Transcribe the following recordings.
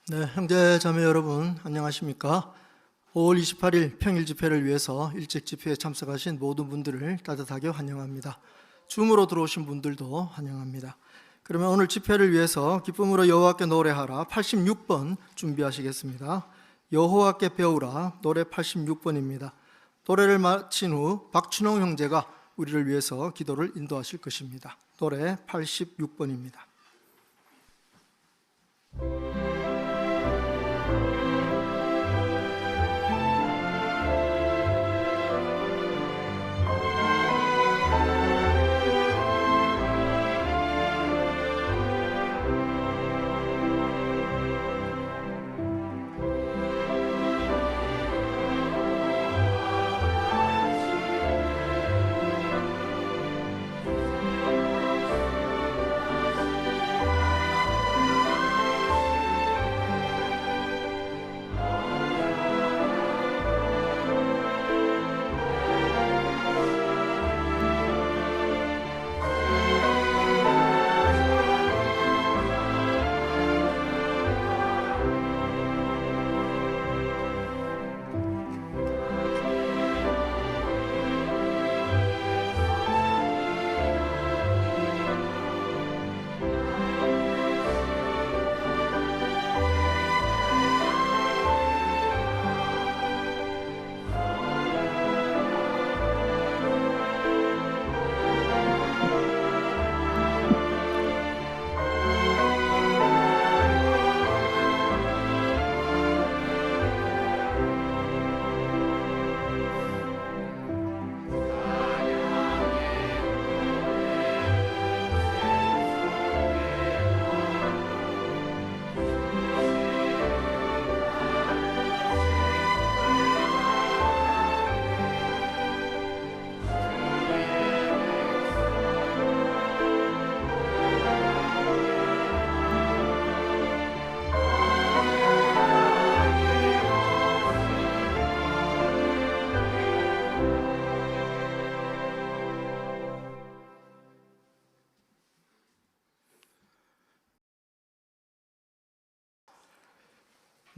네, 형제 자매 여러분 안녕하십니까? 5월 28일 평일 집회를 위해서 일찍 집회에 참석하신 모든 분들을 따뜻하게 환영합니다. 줌으로 들어오신 분들도 환영합니다. 그러면 오늘 집회를 위해서 기쁨으로 여호와께 노래하라 86번 준비하시겠습니다. 여호와께 배우라 노래 86번입니다. 노래를 마친 후 박춘홍 형제가 우리를 위해서 기도를 인도하실 것입니다. 노래 86번입니다.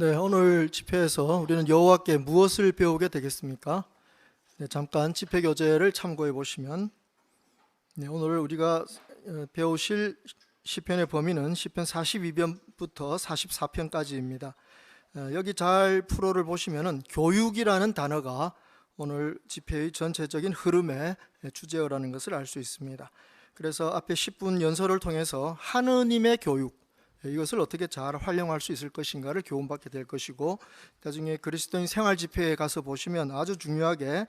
네, 오늘 집회에서 우리는 여호와께 무엇을 배우게 되겠습니까? 네, 잠깐 집회 교재를 참고해 보시면 오늘 우리가 배우실 시편의 범위는 시편 42편부터 44편까지입니다. 여기 잘 프로를 보시면은 교육이라는 단어가 오늘 집회의 전체적인 흐름의 주제어라는 것을 알 수 있습니다. 그래서 앞에 10분 연설을 통해서 하느님의 교육, 이것을 어떻게 잘 활용할 수 있을 것인가를 교훈받게 될 것이고, 나중에 그리스도인 생활 집회에 가서 보시면 아주 중요하게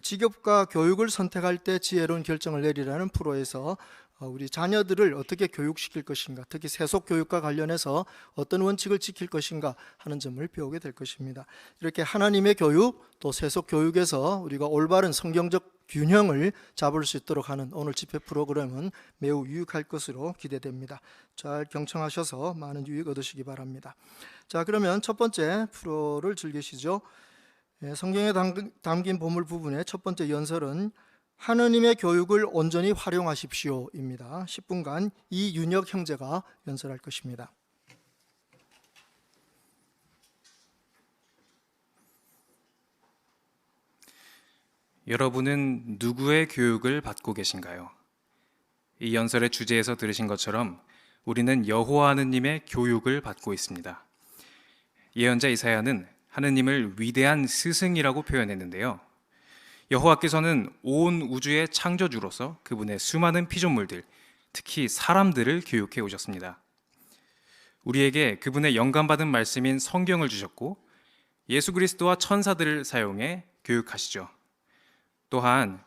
직업과 교육을 선택할 때 지혜로운 결정을 내리라는 프로에서 우리 자녀들을 어떻게 교육시킬 것인가, 특히 세속 교육과 관련해서 어떤 원칙을 지킬 것인가 하는 점을 배우게 될 것입니다. 이렇게 하나님의 교육, 또 세속 교육에서 우리가 올바른 성경적 균형을 잡을 수 있도록 하는 오늘 집회 프로그램은 매우 유익할 것으로 기대됩니다. 잘 경청하셔서 많은 유익 얻으시기 바랍니다. 자, 그러면 첫 번째 프로를 즐기시죠. 성경에 담긴 보물 부분의 첫 번째 연설은 하느님의 교육을 온전히 활용하십시오입니다. 10분간 이윤혁 형제가 연설할 것입니다. 여러분은 누구의 교육을 받고 계신가요? 이 연설의 주제에서 들으신 것처럼 우리는 여호와 하느님의 교육을 받고 있습니다. 예언자 이사야는 하느님을 위대한 스승이라고 표현했는데요. 여호와께서는 온 우주의 창조주로서 그분의 수많은 피조물들, 특히 사람들을 교육해 오셨습니다. 우리에게 그분의 영감받은 말씀인 성경을 주셨고 예수 그리스도와 천사들을 사용해 교육하시죠. 또한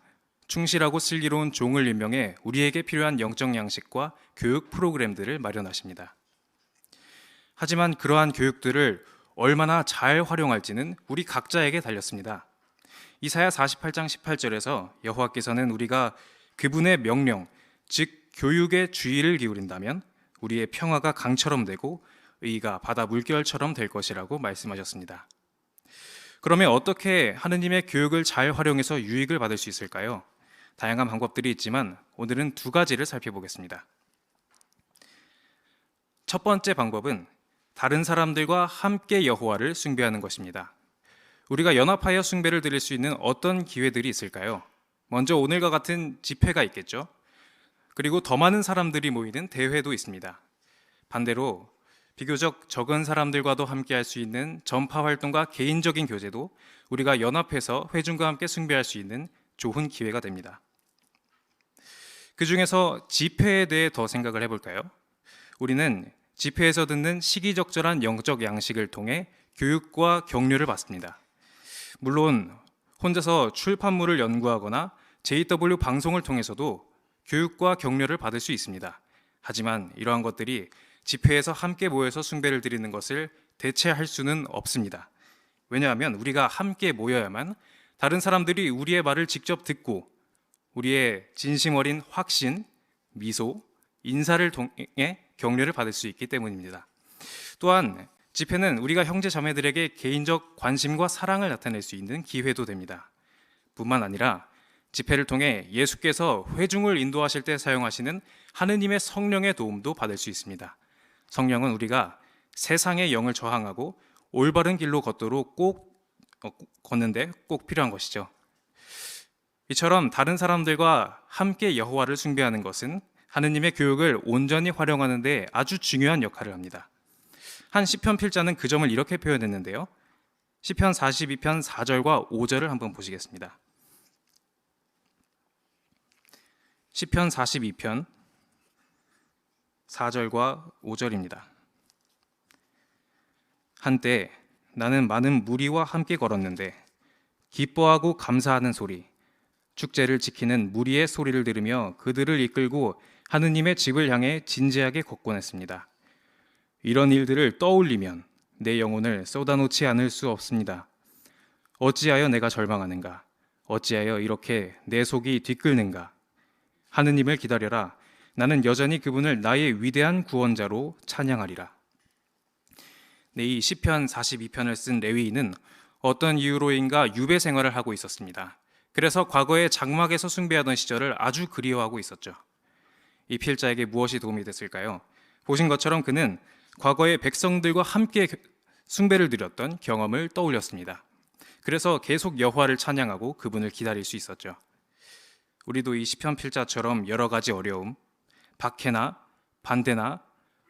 충실하고 슬기로운 종을 임명해 우리에게 필요한 영적 양식과 교육 프로그램들을 마련하십니다. 하지만 그러한 교육들을 얼마나 잘 활용할지는 우리 각자에게 달렸습니다. 이사야 48장 18절에서 여호와께서는 우리가 그분의 명령, 즉 교육에 주의를 기울인다면 우리의 평화가 강처럼 되고 의가 바다 물결처럼 될 것이라고 말씀하셨습니다. 그러면 어떻게 하느님의 교육을 잘 활용해서 유익을 받을 수 있을까요? 다양한 방법들이 있지만 오늘은 두 가지를 살펴보겠습니다. 첫 번째 방법은 다른 사람들과 함께 여호와를 숭배하는 것입니다. 우리가 연합하여 숭배를 드릴 수 있는 어떤 기회들이 있을까요? 먼저 오늘과 같은 집회가 있겠죠. 그리고 더 많은 사람들이 모이는 대회도 있습니다. 반대로 비교적 적은 사람들과도 함께 할 수 있는 전파 활동과 개인적인 교제도 우리가 연합해서 회중과 함께 숭배할 수 있는 좋은 기회가 됩니다. 그 중에서 집회에 대해 더 생각을 해볼까요? 우리는 집회에서 듣는 시기적절한 영적 양식을 통해 교육과 격려를 받습니다. 물론 혼자서 출판물을 연구하거나 JW 방송을 통해서도 교육과 격려를 받을 수 있습니다. 하지만 이러한 것들이 집회에서 함께 모여서 숭배를 드리는 것을 대체할 수는 없습니다. 왜냐하면 우리가 함께 모여야만 다른 사람들이 우리의 말을 직접 듣고 우리의 진심 어린 확신, 미소, 인사를 통해 격려를 받을 수 있기 때문입니다. 또한 집회는 우리가 형제 자매들에게 개인적 관심과 사랑을 나타낼 수 있는 기회도 됩니다. 뿐만 아니라 집회를 통해 예수께서 회중을 인도하실 때 사용하시는 하느님의 성령의 도움도 받을 수 있습니다. 성령은 우리가 세상의 영을 저항하고 올바른 길로 걷도록 걷는데 꼭 필요한 것이죠. 이처럼 다른 사람들과 함께 여호와를 숭배하는 것은 하느님의 교육을 온전히 활용하는 데 아주 중요한 역할을 합니다. 한 시편 필자는 그 점을 이렇게 표현했는데요. 시편 42편 4절과 5절을 한번 보시겠습니다. 시편 42편 4절과 5절입니다. 한때 나는 많은 무리와 함께 걸었는데 기뻐하고 감사하는 소리, 축제를 지키는 무리의 소리를 들으며 그들을 이끌고 하느님의 집을 향해 진지하게 걷곤 했습니다. 이런 일들을 떠올리면 내 영혼을 쏟아놓지 않을 수 없습니다. 어찌하여 내가 절망하는가? 어찌하여 이렇게 내 속이 뒤끓는가? 하느님을 기다려라. 나는 여전히 그분을 나의 위대한 구원자로 찬양하리라. 네, 이 시편 42편을 쓴 레위인은 어떤 이유로인가 유배 생활을 하고 있었습니다. 그래서 과거에 장막에서 숭배하던 시절을 아주 그리워하고 있었죠. 이 필자에게 무엇이 도움이 됐을까요? 보신 것처럼 그는 과거에 백성들과 함께 숭배를 드렸던 경험을 떠올렸습니다. 그래서 계속 여호와를 찬양하고 그분을 기다릴 수 있었죠. 우리도 이 시편 필자처럼 여러 가지 어려움, 박해나 반대나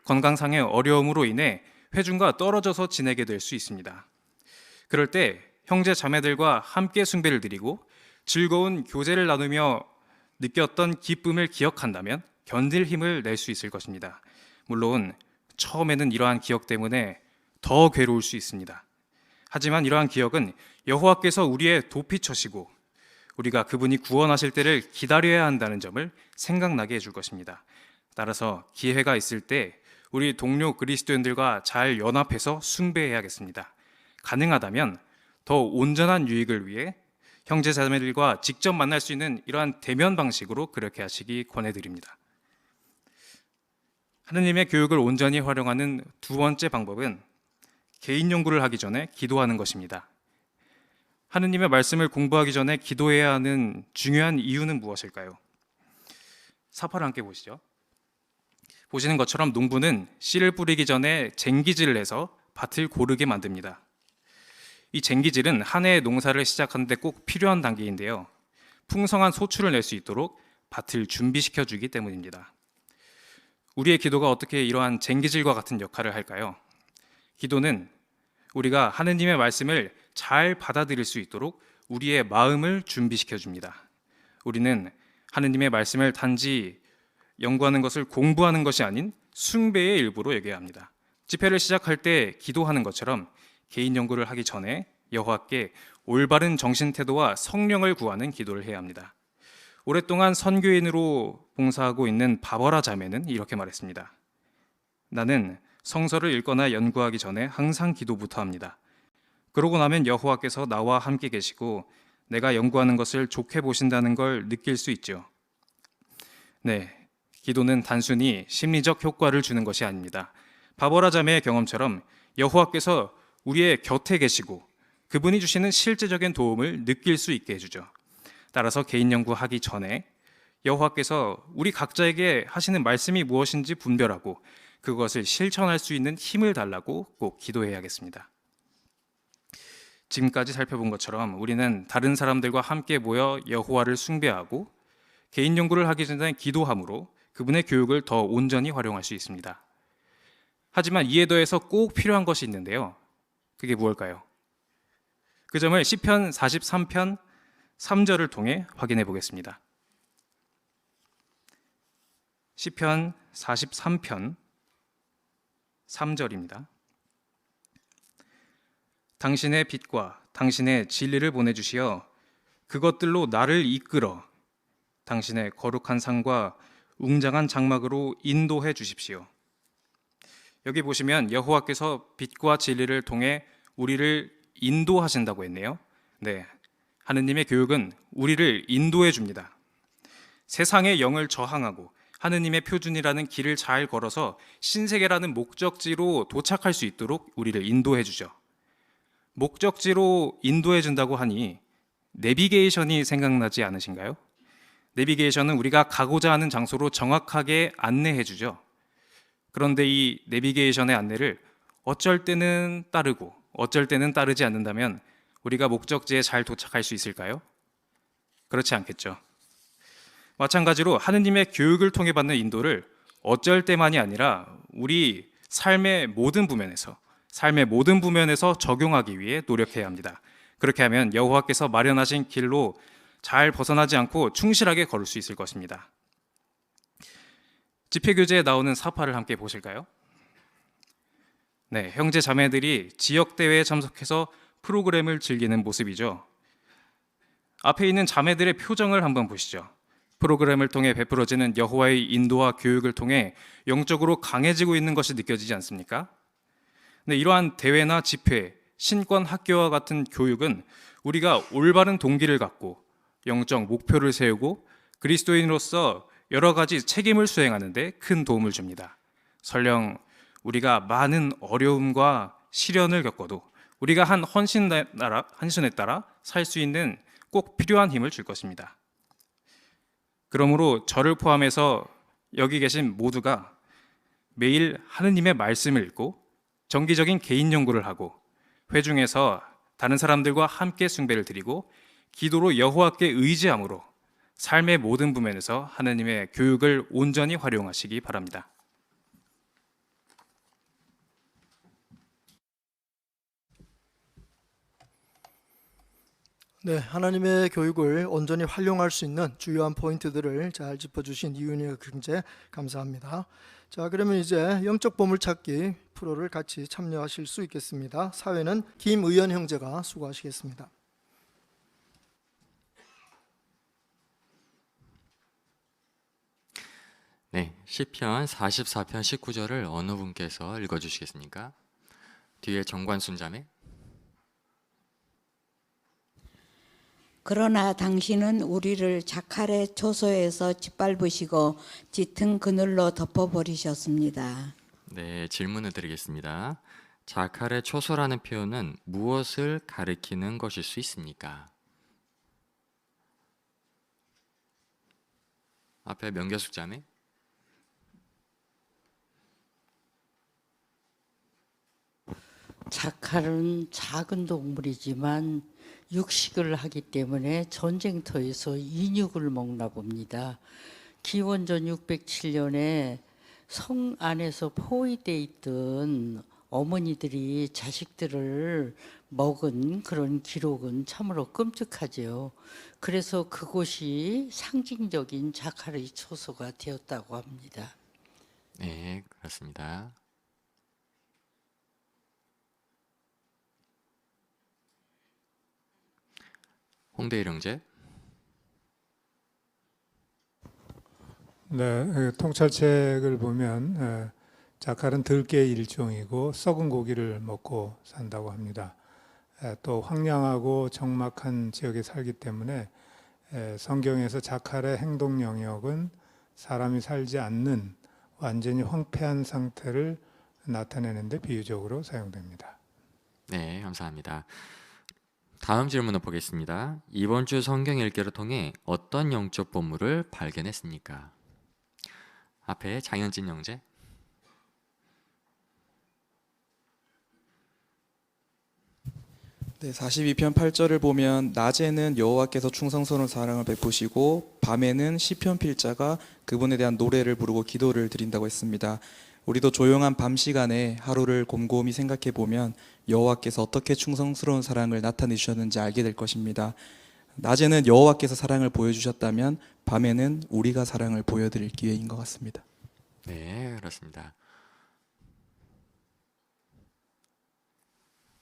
건강상의 어려움으로 인해 회중과 떨어져서 지내게 될 수 있습니다. 그럴 때 형제 자매들과 함께 숭배를 드리고 즐거운 교제를 나누며 느꼈던 기쁨을 기억한다면 견딜 힘을 낼 수 있을 것입니다. 물론 처음에는 이러한 기억 때문에 더 괴로울 수 있습니다. 하지만 이러한 기억은 여호와께서 우리의 도피처시고 우리가 그분이 구원하실 때를 기다려야 한다는 점을 생각나게 해줄 것입니다. 따라서 기회가 있을 때 우리 동료 그리스도인들과 잘 연합해서 숭배해야겠습니다. 가능하다면 더 온전한 유익을 위해 형제 자매들과 직접 만날 수 있는 이러한 대면 방식으로 그렇게 하시기 권해드립니다. 하느님의 교육을 온전히 활용하는 두 번째 방법은 개인 연구를 하기 전에 기도하는 것입니다. 하느님의 말씀을 공부하기 전에 기도해야 하는 중요한 이유는 무엇일까요? 사파를 함께 보시죠. 보시는 것처럼 농부는 씨를 뿌리기 전에 쟁기질을 해서 밭을 고르게 만듭니다. 이 쟁기질은 한 해의 농사를 시작하는데 꼭 필요한 단계인데요. 풍성한 소출을 낼 수 있도록 밭을 준비시켜 주기 때문입니다. 우리의 기도가 어떻게 이러한 쟁기질과 같은 역할을 할까요? 기도는 우리가 하느님의 말씀을 잘 받아들일 수 있도록 우리의 마음을 준비시켜 줍니다. 우리는 하느님의 말씀을 단지 연구하는 것을 공부하는 것이 아닌 숭배의 일부로 여겨야 합니다. 집회를 시작할 때 기도하는 것처럼 개인 연구를 하기 전에 여호와께 올바른 정신 태도와 성령을 구하는 기도를 해야 합니다. 오랫동안 선교인으로 봉사하고 있는 바버라 자매는 이렇게 말했습니다. 나는 성서를 읽거나 연구하기 전에 항상 기도부터 합니다. 그러고 나면 여호와께서 나와 함께 계시고 내가 연구하는 것을 좋게 보신다는 걸 느낄 수 있죠. 네, 기도는 단순히 심리적 효과를 주는 것이 아닙니다. 바버라 자매의 경험처럼 여호와께서 우리의 곁에 계시고 그분이 주시는 실제적인 도움을 느낄 수 있게 해주죠. 따라서 개인 연구하기 전에 여호와께서 우리 각자에게 하시는 말씀이 무엇인지 분별하고 그것을 실천할 수 있는 힘을 달라고 꼭 기도해야겠습니다. 지금까지 살펴본 것처럼 우리는 다른 사람들과 함께 모여 여호와를 숭배하고 개인 연구를 하기 전에 기도함으로 그분의 교육을 더 온전히 활용할 수 있습니다. 하지만 이에 더해서 꼭 필요한 것이 있는데요. 그게 무엇일까요? 그 점을 시편 43편 3절을 통해 확인해 보겠습니다. 시편 43편 3절입니다. 당신의 빛과 당신의 진리를 보내주시어 그것들로 나를 이끌어 당신의 거룩한 상과 웅장한 장막으로 인도해 주십시오. 여기 보시면 여호와께서 빛과 진리를 통해 우리를 인도하신다고 했네요. 네, 하느님의 교육은 우리를 인도해 줍니다. 세상의 영을 저항하고 하느님의 표준이라는 길을 잘 걸어서 신세계라는 목적지로 도착할 수 있도록 우리를 인도해 주죠. 목적지로 인도해 준다고 하니 내비게이션이 생각나지 않으신가요? 내비게이션은 우리가 가고자 하는 장소로 정확하게 안내해 주죠. 그런데 이 내비게이션의 안내를 어쩔 때는 따르고 어쩔 때는 따르지 않는다면 우리가 목적지에 잘 도착할 수 있을까요? 그렇지 않겠죠. 마찬가지로 하느님의 교육을 통해 받는 인도를 어쩔 때만이 아니라 우리 삶의 모든 부면에서 적용하기 위해 노력해야 합니다. 그렇게 하면 여호와께서 마련하신 길로 잘 벗어나지 않고 충실하게 걸을 수 있을 것입니다. 집회교재에 나오는 사파를 함께 보실까요? 네, 형제 자매들이 지역대회에 참석해서 프로그램을 즐기는 모습이죠. 앞에 있는 자매들의 표정을 한번 보시죠. 프로그램을 통해 베풀어지는 여호와의 인도와 교육을 통해 영적으로 강해지고 있는 것이 느껴지지 않습니까? 네, 이러한 대회나 집회, 신권 학교와 같은 교육은 우리가 올바른 동기를 갖고 영적 목표를 세우고 그리스도인으로서 여러 가지 책임을 수행하는 데 큰 도움을 줍니다. 설령 우리가 많은 어려움과 시련을 겪어도 우리가 한 헌신에 따라 살 수 있는 꼭 필요한 힘을 줄 것입니다. 그러므로 저를 포함해서 여기 계신 모두가 매일 하느님의 말씀을 읽고 정기적인 개인 연구를 하고 회중에서 다른 사람들과 함께 숭배를 드리고 기도로 여호와께 의지함으로 삶의 모든 부면에서 하느님의 교육을 온전히 활용하시기 바랍니다. 네, 하나님의 교육을 온전히 활용할 수 있는 주요한 포인트들을 잘 짚어주신 이윤희 경제 감사합니다. 자, 그러면 이제 영적 보물찾기 프로를 같이 참여하실 수 있겠습니다. 사회는 김의연 형제가 수고하시겠습니다. 네, 시편 44편 19절을 어느 분께서 읽어주시겠습니까? 뒤에 정관순 자매. 그러나 당신은 우리를 자칼의 초소에서 짓밟으시고 짙은 그늘로 덮어버리셨습니다. 네, 질문을 드리겠습니다. 자칼의 초소라는 표현은 무엇을 가리키는 것일 수 있습니까? 앞에 명계숙 자매. 자칼은 작은 동물이지만 육식을 하기 때문에 전쟁터에서 인육을 먹나 봅니다. 기원전 607년에 성 안에서 포위되어 있던 어머니들이 자식들을 먹은 그런 기록은 참으로 끔찍하죠. 그래서 그곳이 상징적인 자칼의 초소가 되었다고 합니다. 네, 그렇습니다. 홍대일 형제. 네, 통찰책을 보면 자칼은 들깨의 일종이고 썩은 고기를 먹고 산다고 합니다. 또 황량하고 적막한 지역에 살기 때문에 성경에서 자칼의 행동 영역은 사람이 살지 않는 완전히 황폐한 상태를 나타내는 데 비유적으로 사용됩니다. 네, 감사합니다. 다음 질문을 보겠습니다. 이번 주 성경 읽기를 통해 어떤 영적 보물을 발견했습니까? 앞에 장현진 형제. 네, 42편 8절을 보면 낮에는 여호와께서 충성스러운 사랑을 베푸시고 밤에는 시편 필자가 그분에 대한 노래를 부르고 기도를 드린다고 했습니다. 우리도 조용한 밤 시간에 하루를 곰곰이 생각해 보면 여호와께서 어떻게 충성스러운 사랑을 나타내주셨는지 알게 될 것입니다. 낮에는 여호와께서 사랑을 보여주셨다면 밤에는 우리가 사랑을 보여드릴 기회인 것 같습니다. 네, 그렇습니다.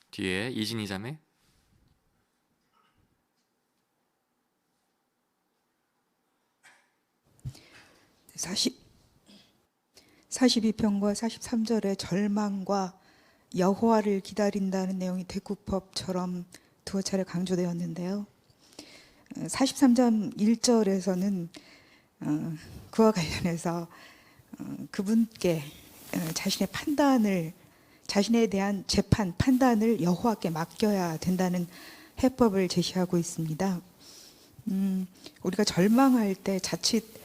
뒤에 이진희 자매. 42편과 43절의 절망과 여호와를 기다린다는 내용이 대구법처럼 두어 차례 강조되었는데요. 43장 1절에서는 그와 관련해서 그분께 자신의 판단을, 자신에 대한 재판, 판단을 여호와께 맡겨야 된다는 해법을 제시하고 있습니다. 우리가 절망할 때 자칫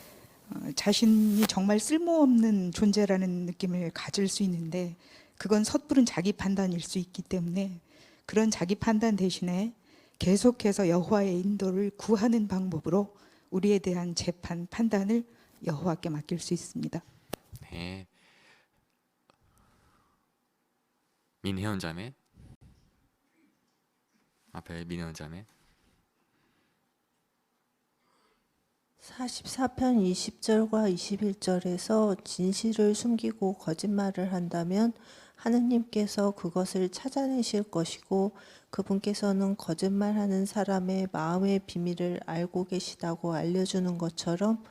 자신이 정말 쓸모없는 존재라는 느낌을 가질 수 있는데, 그건 섣부른 자기 판단일 수 있기 때문에 그런 자기 판단 대신에 계속해서 여호와의 인도를 구하는 방법으로 우리에 대한 재판, 판단을 여호와께 맡길 수 있습니다. 네. 민혜원 자매. 앞에 민혜원 자매. 44편 20절과 21절에서 진실을 숨기고 거짓말을 한다면 하느님께서 그것을 찾아내실 것이고 그분께서는 거짓말하는 사람의 마음의 비밀을 알고 계시다고 알려주는 것처럼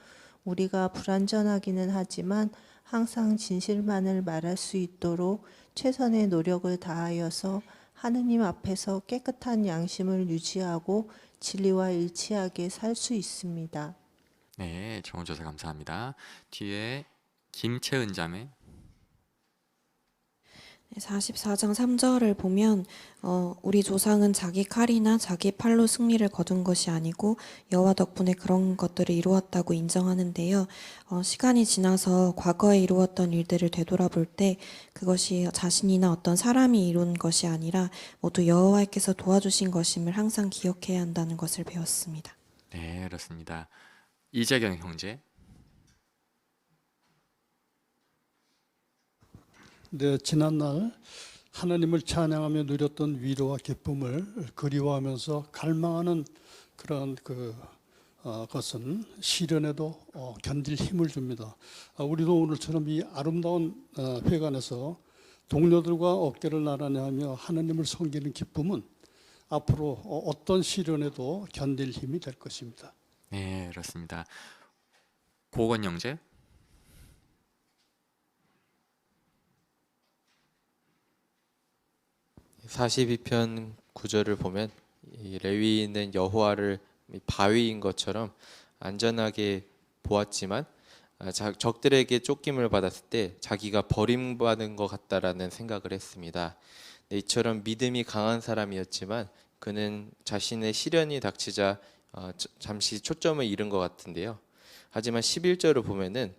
우리가 불완전하기는 하지만 항상 진실만을 말할 수 있도록 최선의 노력을 다하여서 하느님 앞에서 깨끗한 양심을 유지하고 진리와 일치하게 살 수 있습니다. 네, 좋은 조사 감사합니다. 뒤에 김채은 자매. 44장 3절을 보면 우리 조상은 자기 칼이나 자기 팔로 승리를 거둔 것이 아니고 여호와 덕분에 그런 것들을 이루었다고 인정하는데요. 시간이 지나서 과거에 이루었던 일들을 되돌아볼 때 그것이 자신이나 어떤 사람이 이룬 것이 아니라 모두 여호와께서 도와주신 것임을 항상 기억해야 한다는 것을 배웠습니다. 네, 그렇습니다. 이재경 형제. 네, 지난날 하나님을 찬양하며 누렸던 위로와 기쁨을 그리워하면서 갈망하는 그런 것은 시련에도 견딜 힘을 줍니다. 우리도 오늘처럼 이 아름다운 회관에서 동료들과 어깨를 나란히 하며 하나님을 섬기는 기쁨은 앞으로 어떤 시련에도 견딜 힘이 될 것입니다. 네, 그렇습니다. 고건 형제. 42편 9절을 보면 이 레위인은 여호와를 바위인 것처럼 안전하게 보았지만 적들에게 쫓김을 받았을 때 자기가 버림받은 것 같다라는 생각을 했습니다. 이처럼 믿음이 강한 사람이었지만 그는 자신의 시련이 닥치자 잠시 초점을 잃은 것 같은데요. 하지만 11절을 보면은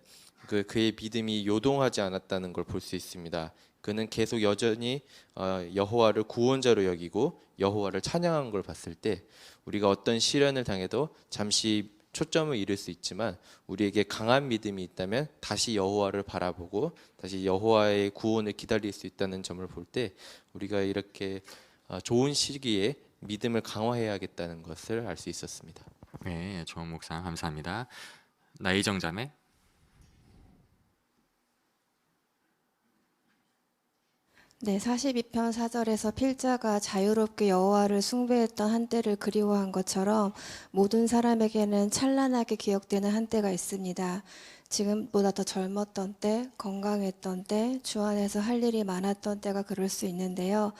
그의 믿음이 요동하지 않았다는 걸 볼 수 있습니다. 그는 계속 여전히 여호와를 구원자로 여기고 여호와를 찬양한 걸 봤을 때 우리가 어떤 시련을 당해도 잠시 초점을 잃을 수 있지만 우리에게 강한 믿음이 있다면 다시 여호와를 바라보고 다시 여호와의 구원을 기다릴 수 있다는 점을 볼 때 우리가 이렇게 좋은 시기에 믿음을 강화해야겠다는 것을 알 수 있었습니다. 네, 좋은 묵상 감사합니다. 나이정 자매. 네, 42편 4절에서 필자가 자유롭게 여호와를 숭배했던 한때를 그리워한 것처럼 모든 사람에게는 찬란하게 기억되는 한때가 있습니다. 지금보다 더 젊었던 때, 건강했던 때, 주 안에서 할 일이 많았던 때가 그럴 수 있는데요.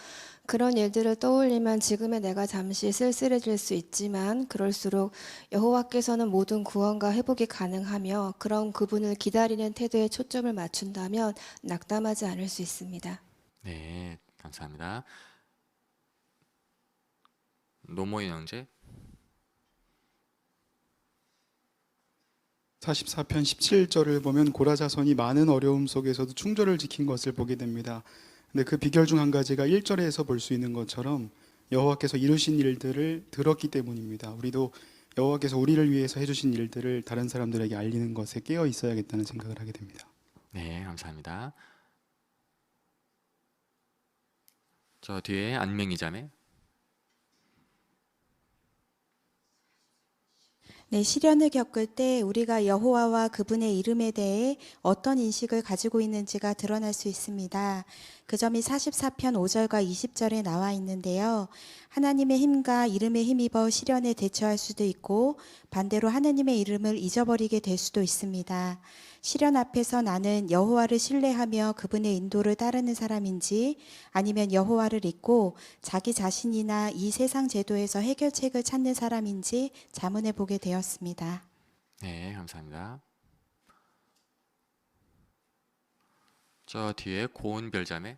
그런 일들을 떠올리면 지금의 내가 잠시 쓸쓸해질 수 있지만 그럴수록 여호와께서는 모든 구원과 회복이 가능하며 그런 그분을 기다리는 태도에 초점을 맞춘다면 낙담하지 않을 수 있습니다. 네, 감사합니다. 노모인 형제. 44편 17절을 보면 고라 자손이 많은 어려움 속에서도 충절을 지킨 것을 보게 됩니다. 근데 그 비결 중 한 가지가 1절에서 볼 수 있는 것처럼 여호와께서 이루신 일들을 들었기 때문입니다. 우리도 여호와께서 우리를 위해서 해주신 일들을 다른 사람들에게 알리는 것에 깨어 있어야겠다는 생각을 하게 됩니다. 네, 감사합니다. 저 뒤에 안명희 자매. 네, 시련을 겪을 때 우리가 여호와와 그분의 이름에 대해 어떤 인식을 가지고 있는지가 드러날 수 있습니다. 그 점이 44편 5절과 20절에 나와 있는데요. 하나님의 힘과 이름에 힘입어 시련에 대처할 수도 있고 반대로 하나님의 이름을 잊어버리게 될 수도 있습니다. 시련 앞에서 나는 여호와를 신뢰하며 그분의 인도를 따르는 사람인지 아니면 여호와를 잊고 자기 자신이나 이 세상 제도에서 해결책을 찾는 사람인지 자문해 보게 되었습니다. 네, 감사합니다. 저 뒤에 고은별 자매.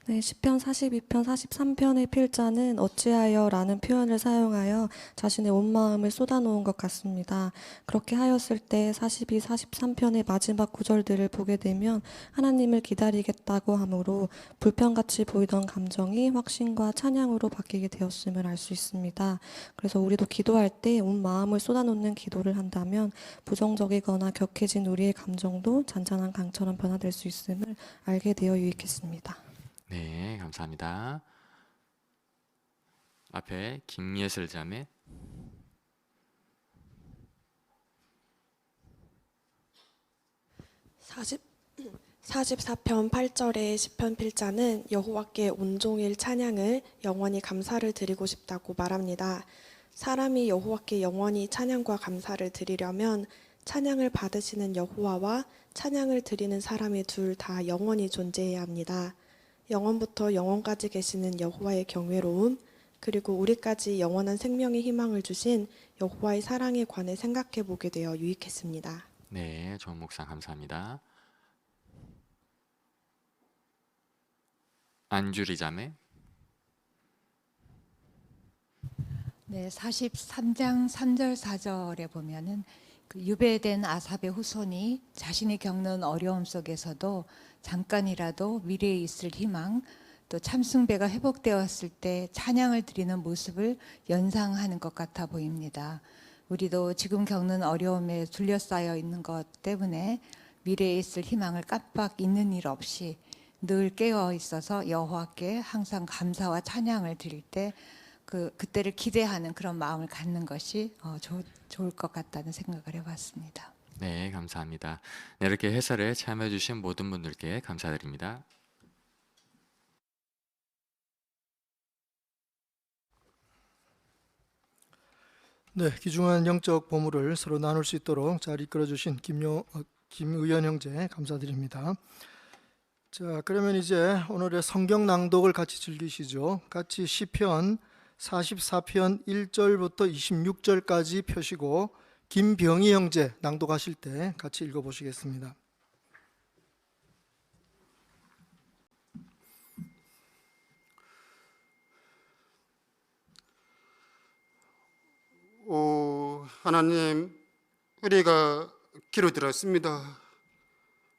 네, 시편 42편 43편의 필자는 어찌하여 라는 표현을 사용하여 자신의 온 마음을 쏟아놓은 것 같습니다. 그렇게 하였을 때 42, 43편의 마지막 구절들을 보게 되면 하나님을 기다리겠다고 하므로 불편같이 보이던 감정이 확신과 찬양으로 바뀌게 되었음을 알 수 있습니다. 그래서 우리도 기도할 때 온 마음을 쏟아놓는 기도를 한다면 부정적이거나 격해진 우리의 감정도 잔잔한 강처럼 변화될 수 있음을 알게 되어 유익했습니다. 네, 감사합니다. 앞에 김예슬 자매. 44편 8절의 시편 필자는 여호와께 온종일 찬양을 영원히 감사를 드리고 싶다고 말합니다. 사람이 여호와께 영원히 찬양과 감사를 드리려면 찬양을 받으시는 여호와와 찬양을 드리는 사람이 둘 다 영원히 존재해야 합니다. 영원부터 영원까지 계시는 여호와의 경외로움, 그리고 우리까지 영원한 생명의 희망을 주신 여호와의 사랑에 관해 생각해 보게 되어 유익했습니다. 네, 좋은 묵상 감사합니다. 안주리 자매. 네, 43장 3절 4절에 보면은 그 유배된 아삽의 후손이 자신이 겪는 어려움 속에서도 잠깐이라도 미래에 있을 희망, 또 참승배가 회복되었을 때 찬양을 드리는 모습을 연상하는 것 같아 보입니다. 우리도 지금 겪는 어려움에 둘러싸여 있는 것 때문에 미래에 있을 희망을 깜빡 잊는 일 없이 늘 깨어 있어서 여호와께 항상 감사와 찬양을 드릴 때 그때를 기대하는 그런 마음을 갖는 것이 좋을 것 같다는 생각을 해봤습니다. 네, 감사합니다. 네, 이렇게 해설에 참여해 주신 모든 분들께 감사드립니다. 네, 귀중한 영적 보물을 서로 나눌 수 있도록 잘 이끌어 주신 김의연 형제 감사드립니다. 자, 그러면 이제 오늘의 성경 낭독을 같이 즐기시죠. 같이 시편 44편 1절부터 26절까지 펴시고 김병희 형제 낭독하실 때 같이 읽어보시겠습니다. 오 하나님, 우리가 기도드렸습니다.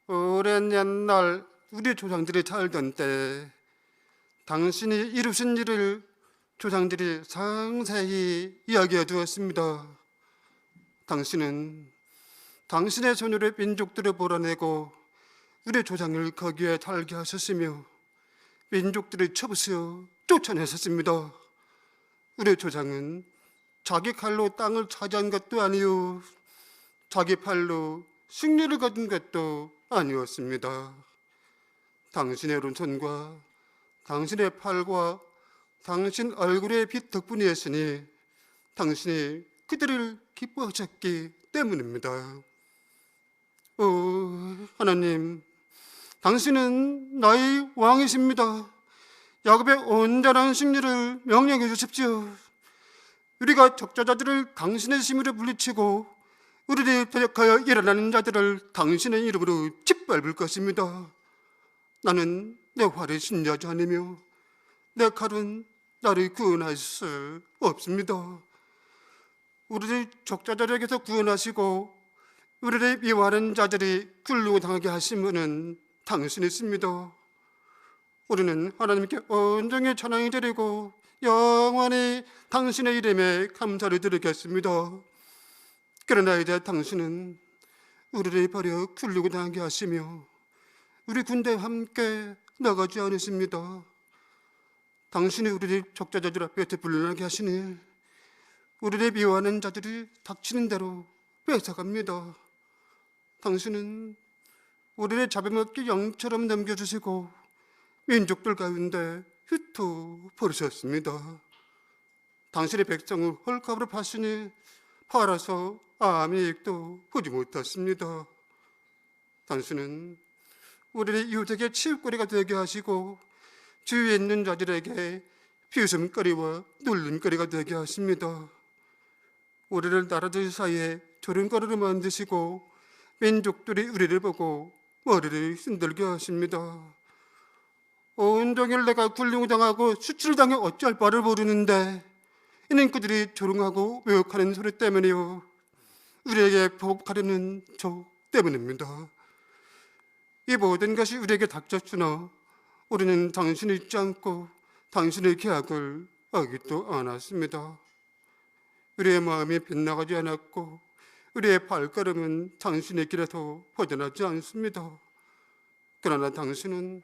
오랜 옛날 우리 조상들이 살던 때 당신이 이루신 일을 조상들이 상세히 이야기해 두었습니다. 당신은 당신의 손으로 민족들을 몰아내고 우리 조상을 거기에 살게 하셨으며 민족들을 쳐부수어 쫓아내셨습니다. 우리 조상은 자기 칼로 땅을 차지한 것도 아니요 자기 팔로 승리를 거둔 것도 아니었습니다. 당신의 오른손과 당신의 팔과 당신 얼굴의 빛 덕분이었으니 당신이 그들을 기뻐하셨기 때문입니다. 하나님, 당신은 나의 왕이십니다. 야곱의 온전한 승리를 명령해 주십시오. 우리가 적자자들을 당신의 힘으로 물리치고 우리를 대적하여 일어나는 자들을 당신의 이름으로 짓밟을 것입니다. 나는 내 활을 신뢰하지 않으며 내 칼은 나를 구원할 수 없습니다. 우리를 적자들에게서 구원하시고 우리를 미워하는 자들이 굴욕당하게 하신 분은 당신이십니다. 우리는 하나님께 온전히 찬양이 드리고 영원히 당신의 이름에 감사를 드리겠습니다. 그러나 이제 당신은 우리를 버려 굴리고 당하게 하시며 우리 군대와 함께 나가지 않으십니다. 당신이 우리를 적자자들 앞에 불러나게 하시니 우리를 미워하는 자들이 닥치는 대로 뺏어갑니다. 당신은 우리를 잡아먹기 양처럼 넘겨주시고 민족들 가운데 흩어 버리셨습니다. 당신의 백성을 헐값으로 파시니 팔아서 아무 이익도 보지 못했습니다. 당신은 우리를 이웃에게 치읓거리가 되게 하시고 주위에 있는 자들에게 비웃음거리와 놀림거리가 되게 하십니다. 우리를 나라들 사이에 조롱거리로 만드시고 민족들이 우리를 보고 머리를 흔들게 하십니다. 온종일 내가 굴림당하고 수출당해 어찌할 바를 모르는데 이는 그들이 조롱하고 외욕하는 소리 때문이요 우리에게 보복하려는 저 때문입니다. 이 모든 것이 우리에게 닥쳤으나 우리는 당신을 잊지 않고 당신의 계약을 어기도 않았습니다. 우리의 마음이 빗나가지 않았고 우리의 발걸음은 당신의 길에서 벗어나지 않습니다. 그러나 당신은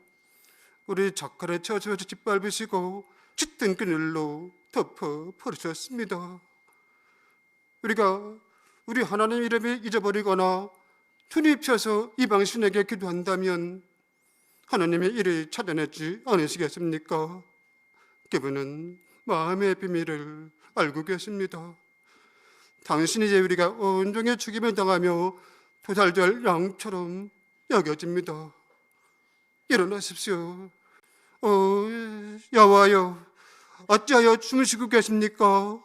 우리 작칼에 쳐서 짓밟으시고 짙은 그늘로 덮어 버리셨습니다. 우리가 우리 하나님 이름을 잊어버리거나 눈이 펴서 이방신에게 기도한다면 하나님의 일을 찾아내지 않으시겠습니까? 그분은 마음의 비밀을 알고 계십니다. 당신이 이제 우리가 온종일 죽임을 당하며 도살될 양처럼 여겨집니다. 일어나십시오. 여호와여, 어찌하여 주무시고 계십니까?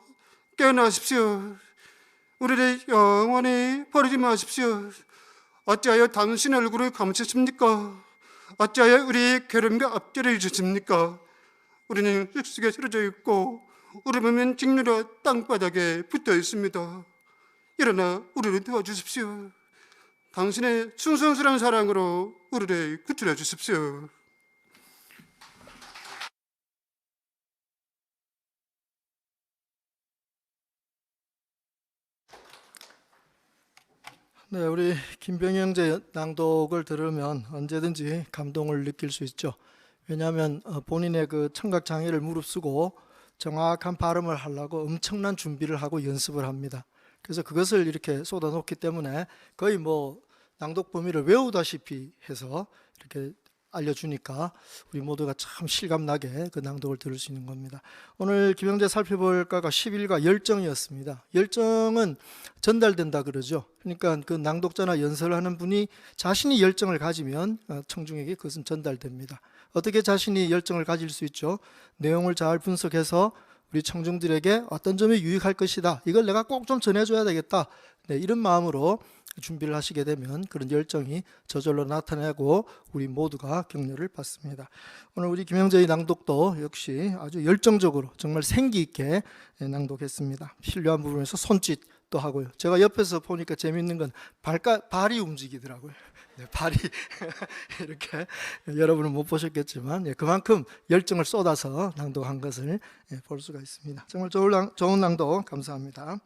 깨어나십시오. 우리를 영원히 버리지 마십시오. 어찌하여 당신 얼굴을 감추십니까? 어찌하여 우리의 괴로움과 압제를 주십니까? 우리는 흙속에 쓰러져 있고 우리 몸은 직률로 땅바닥에 붙어 있습니다. 일어나 우리를 도와주십시오. 당신의 순수한 사랑으로 우리를 구출해 주십시오. 네, 우리 김병희 형제 낭독을 들으면 언제든지 감동을 느낄 수 있죠. 왜냐하면 본인의 그 청각 장애를 무릅쓰고 정확한 발음을 하려고 엄청난 준비를 하고 연습을 합니다. 그래서 그것을 이렇게 쏟아놓기 때문에 거의 뭐 낭독 범위를 외우다시피 해서 이렇게 알려주니까 우리 모두가 참 실감나게 그 낭독을 들을 수 있는 겁니다. 오늘 김형제 살펴볼 과가 11과 열정이었습니다. 열정은 전달된다 그러죠. 그러니까 그 낭독자나 연설하는 분이 자신이 열정을 가지면 청중에게 그것은 전달됩니다. 어떻게 자신이 열정을 가질 수 있죠? 내용을 잘 분석해서 우리 청중들에게 어떤 점이 유익할 것이다. 이걸 내가 꼭 좀 전해줘야 되겠다. 네, 이런 마음으로 준비를 하시게 되면 그런 열정이 저절로 나타나고 우리 모두가 격려를 받습니다. 오늘 우리 김형제의 낭독도 역시 아주 열정적으로 정말 생기 있게 낭독했습니다. 필요한 부분에서 손짓도 하고요. 제가 옆에서 보니까 재밌는 건 발이 움직이더라고요. 네, 발이 이렇게 여러분은 못 보셨겠지만 그만큼 열정을 쏟아서 낭독한 것을 볼 수가 있습니다. 정말 좋은 낭독 감사합니다.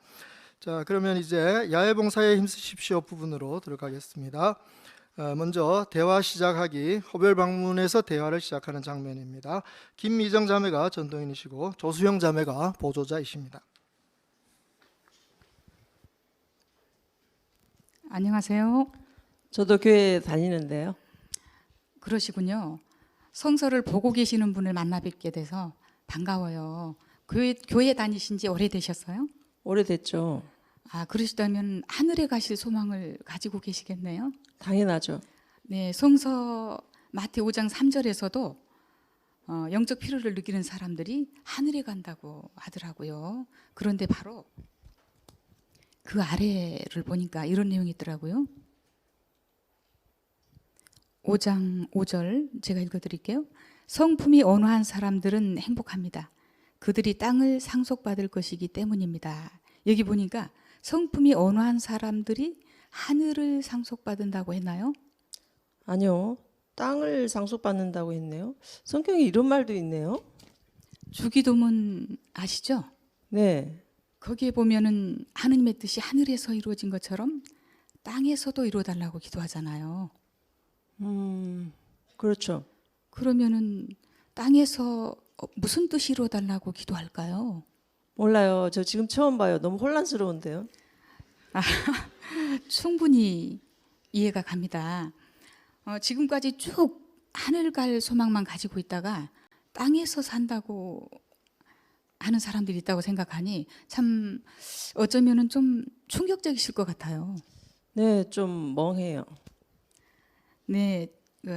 자, 그러면 이제 야외봉사에 힘쓰십시오 부분으로 들어가겠습니다. 먼저 대화 시작하기, 호별 방문에서 대화를 시작하는 장면입니다. 김미정 자매가 전도인이시고 조수영 자매가 보조자이십니다. 안녕하세요. 저도 교회 다니는데요. 그러시군요. 성서를 보고 계시는 분을 만나 뵙게 돼서 반가워요. 교회 다니신 지 오래되셨어요? 오래됐죠. 아, 그러시다면 하늘에 가실 소망을 가지고 계시겠네요? 당연하죠. 네, 성서 마태 5장 3절에서도 영적 필요를 느끼는 사람들이 하늘에 간다고 하더라고요. 그런데 바로 그 아래를 보니까 이런 내용이 있더라고요. 5장 5절 제가 읽어드릴게요. 성품이 온화한 사람들은 행복합니다. 그들이 땅을 상속받을 것이기 때문입니다. 여기 보니까 성품이 온화한 사람들이 하늘을 상속받는다고 했나요? 아니요. 땅을 상속받는다고 했네요. 성경에 이런 말도 있네요. 주기도문 아시죠? 네. 거기에 보면은 하느님의 뜻이 하늘에서 이루어진 것처럼 땅에서도 이루어달라고 기도하잖아요. 그렇죠. 그러면은 땅에서 무슨 뜻이 이루어달라고 기도할까요? 몰라요. 저 지금 처음 봐요. 너무 혼란스러운데요. 충분히 이해가 갑니다. 지금까지 쭉 하늘 갈 소망만 가지고 있다가 땅에서 산다고 하는 사람들이 있다고 생각하니 참 어쩌면은 좀 충격적이실 것 같아요. 네, 좀 멍해요. 네,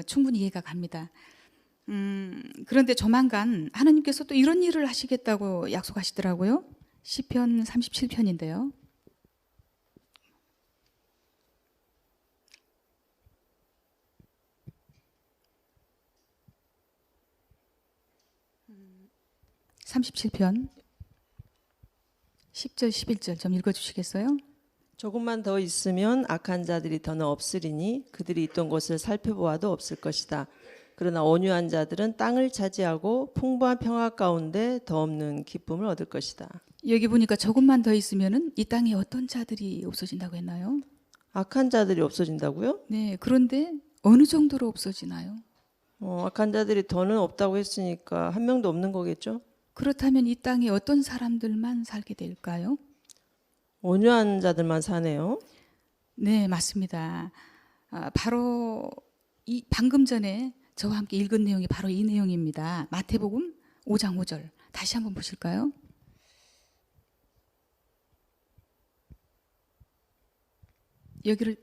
충분히 이해가 갑니다. 그런데 조만간 하나님께서 또 이런 일을 하시겠다고 약속하시더라고요. 시편 37편인데요. 음, 37편 10절 11절 좀 읽어주시겠어요? 조금만 더 있으면 악한 자들이 더는 없으리니 그들이 있던 곳을 살펴보아도 없을 것이다. 그러나 온유한 자들은 땅을 차지하고 풍부한 평화 가운데 더 없는 기쁨을 얻을 것이다. 여기 보니까 조금만 더 있으면은 이 땅에 어떤 자들이 없어진다고 했나요? 악한 자들이 없어진다고요? 네, 그런데 어느 정도로 없어지나요? 악한 자들이 더는 없다고 했으니까 한 명도 없는 거겠죠? 그렇다면 이 땅에 어떤 사람들만 살게 될까요? 온유한 자들만 사네요. 네, 맞습니다. 바로 이 방금 전에 저와 함께 읽은 내용이 바로 이 내용입니다. 마태복음 5장 5절 다시 한번 보실까요? 여기를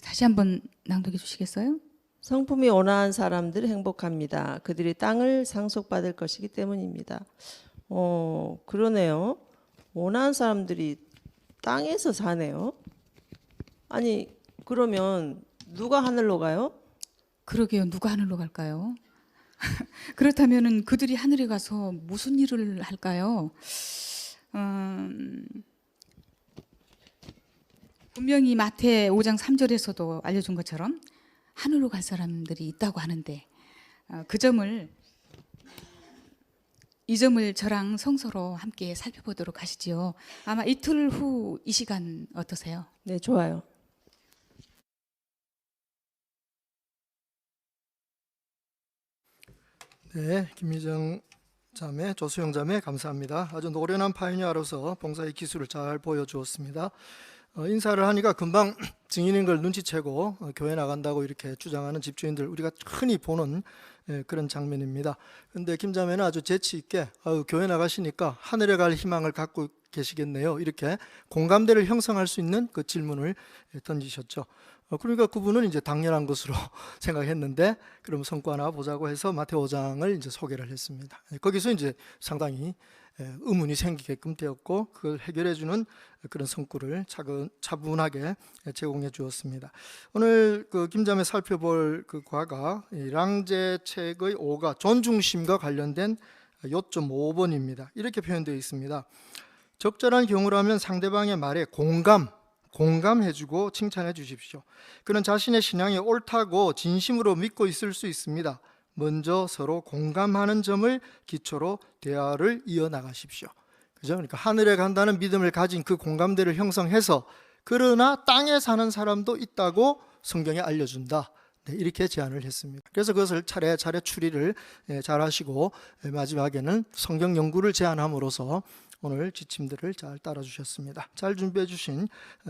다시 한번 낭독해 주시겠어요? 성품이 온화한 사람들 행복합니다. 그들이 땅을 상속받을 것이기 때문입니다. 그러네요. 온화한 사람들이 땅에서 사네요. 아니, 그러면 누가 하늘로 가요? 그러게요. 누가 하늘로 갈까요? 그렇다면은 그들이 하늘에 가서 무슨 일을 할까요? 분명히 마태 5장 3절에서도 알려준 것처럼 하늘로 갈 사람들이 있다고 하는데 이 점을 저랑 성서로 함께 살펴보도록 하시지요. 아마 이틀 후 이 시간 어떠세요? 네, 좋아요. 네, 김미정 자매, 조수영 자매 감사합니다. 아주 노련한 파이니어로서 봉사의 기술을 잘 보여주었습니다. 인사를 하니까 금방 증인인 걸 눈치채고 교회 나간다고 이렇게 주장하는 집주인들 우리가 흔히 보는 그런 장면입니다. 그런데 김 자매는 아주 재치 있게 교회 나가시니까 하늘에 갈 희망을 갖고 계시겠네요. 이렇게 공감대를 형성할 수 있는 그 질문을 던지셨죠. 그러니까 그분은 이제 당연한 것으로 생각했는데 그럼 성과 하나 보자고 해서 마태 5장을 이제 소개를 했습니다. 거기서 이제 상당히 의문이 생기게끔 되었고 그걸 해결해주는 그런 성구를 차분하게 제공해 주었습니다. 오늘 그 김자매 살펴볼 그 과가 랑제 책의 5가 존중심과 관련된 요점 5번입니다. 이렇게 표현되어 있습니다. 적절한 경우라면 상대방의 말에 공감해주고 칭찬해 주십시오. 그는 자신의 신앙이 옳다고 진심으로 믿고 있을 수 있습니다. 먼저 서로 공감하는 점을 기초로 대화를 이어나가십시오. 그죠? 그러니까 하늘에 간다는 믿음을 가진 그 공감대를 형성해서 그러나 땅에 사는 사람도 있다고 성경에 알려준다. 네, 이렇게 제안을 했습니다. 그래서 그것을 차례차례 추리를 잘 하시고 마지막에는 성경 연구를 제안함으로써 오늘 지침들을 잘 따라주셨습니다. 잘 준비해 주신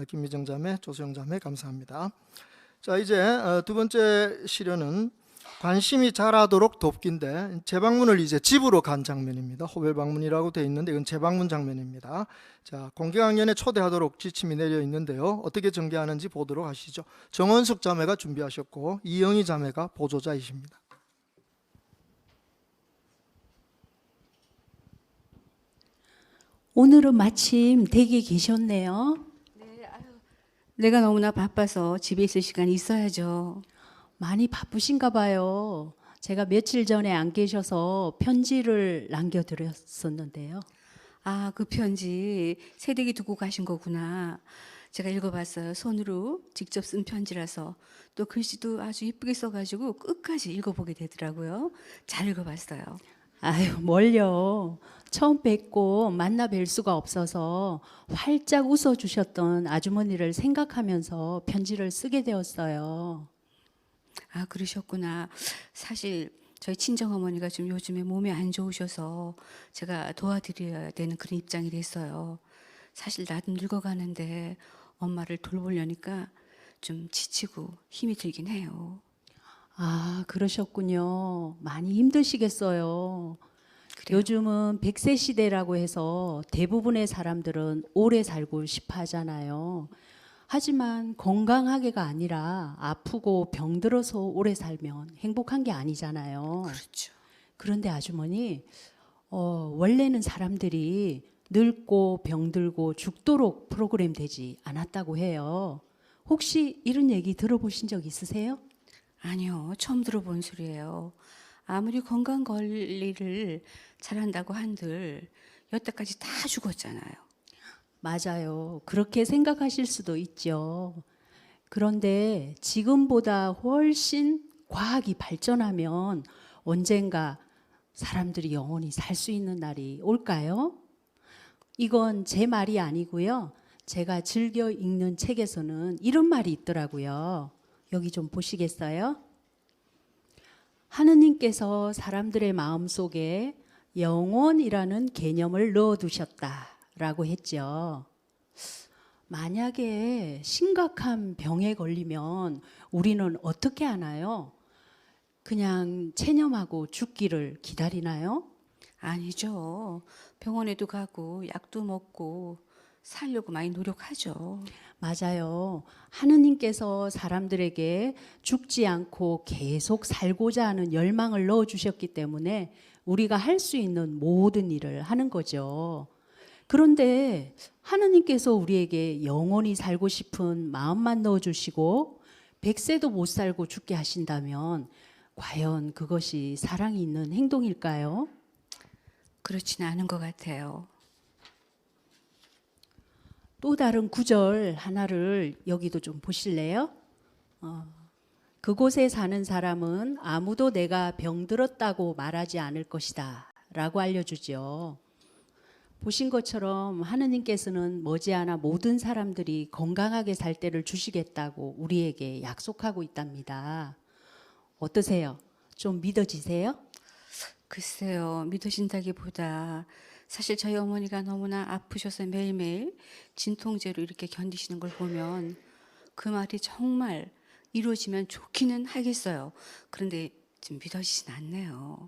김미정 자매, 조수영 자매 감사합니다. 자, 이제 두 번째 시련은 관심이 자라도록 돕기인데 재방문을 이제 집으로 간 장면입니다. 호벨 방문이라고 되어 있는데 이건 재방문 장면입니다. 자, 공개강연에 초대하도록 지침이 내려 있는데요. 어떻게 전개하는지 보도록 하시죠. 정원숙 자매가 준비하셨고 이영희 자매가 보조자이십니다. 오늘은 마침 댁에 계셨네요. 네, 내가 너무나 바빠서 집에 있을 시간이 있어야죠. 많이 바쁘신가 봐요. 제가 며칠 전에 안 계셔서 편지를 남겨드렸었는데요. 아, 그 편지 새댁이 두고 가신 거구나. 제가 읽어봤어요. 손으로 직접 쓴 편지라서 또 글씨도 아주 이쁘게 써가지고 끝까지 읽어보게 되더라고요. 잘 읽어봤어요. 아유, 뭘요. 처음 뵙고 만나 뵐 수가 없어서 활짝 웃어주셨던 아주머니를 생각하면서 편지를 쓰게 되었어요. 아, 그러셨구나. 사실 저희 친정어머니가 좀 요즘에 몸이 안 좋으셔서 제가 도와드려야 되는 그런 입장이 됐어요. 사실 나도 늙어가는데 엄마를 돌보려니까 좀 지치고 힘이 들긴 해요. 아, 그러셨군요. 많이 힘드시겠어요. 요즘은 100세 시대라고 해서 대부분의 사람들은 오래 살고 싶어 하잖아요. 하지만 건강하게가 아니라 아프고 병들어서 오래 살면 행복한 게 아니잖아요. 그렇죠. 그런데 아주머니, 원래는 사람들이 늙고 병들고 죽도록 프로그램 되지 않았다고 해요. 혹시 이런 얘기 들어보신 적 있으세요? 아니요, 처음 들어본 소리예요. 아무리 건강 관리를 잘한다고 한들 여태까지 다 죽었잖아요. 맞아요. 그렇게 생각하실 수도 있죠. 그런데 지금보다 훨씬 과학이 발전하면 언젠가 사람들이 영원히 살 수 있는 날이 올까요? 이건 제 말이 아니고요. 제가 즐겨 읽는 책에서는 이런 말이 있더라고요. 여기 좀 보시겠어요? 하느님께서 사람들의 마음속에 영혼이라는 개념을 넣어두셨다라고 했죠. 만약에 심각한 병에 걸리면 우리는 어떻게 하나요? 그냥 체념하고 죽기를 기다리나요? 아니죠. 병원에도 가고 약도 먹고 살려고 많이 노력하죠. 맞아요. 하느님께서 사람들에게 죽지 않고 계속 살고자 하는 열망을 넣어주셨기 때문에 우리가 할 수 있는 모든 일을 하는 거죠. 그런데 하느님께서 우리에게 영원히 살고 싶은 마음만 넣어주시고 100세도 못 살고 죽게 하신다면 과연 그것이 사랑이 있는 행동일까요? 그렇지는 않은 것 같아요. 또 다른 구절 하나를 여기도 좀 보실래요? 그곳에 사는 사람은 아무도 내가 병들었다고 말하지 않을 것이다 라고 알려주죠. 보신 것처럼 하느님께서는 머지않아 모든 사람들이 건강하게 살 때를 주시겠다고 우리에게 약속하고 있답니다. 어떠세요? 좀 믿어지세요? 글쎄요, 믿어진다기보다 사실 저희 어머니가 너무나 아프셔서 매일매일 진통제로 이렇게 견디시는 걸 보면 그 말이 정말 이루어지면 좋기는 하겠어요. 그런데 좀 믿어지진 않네요.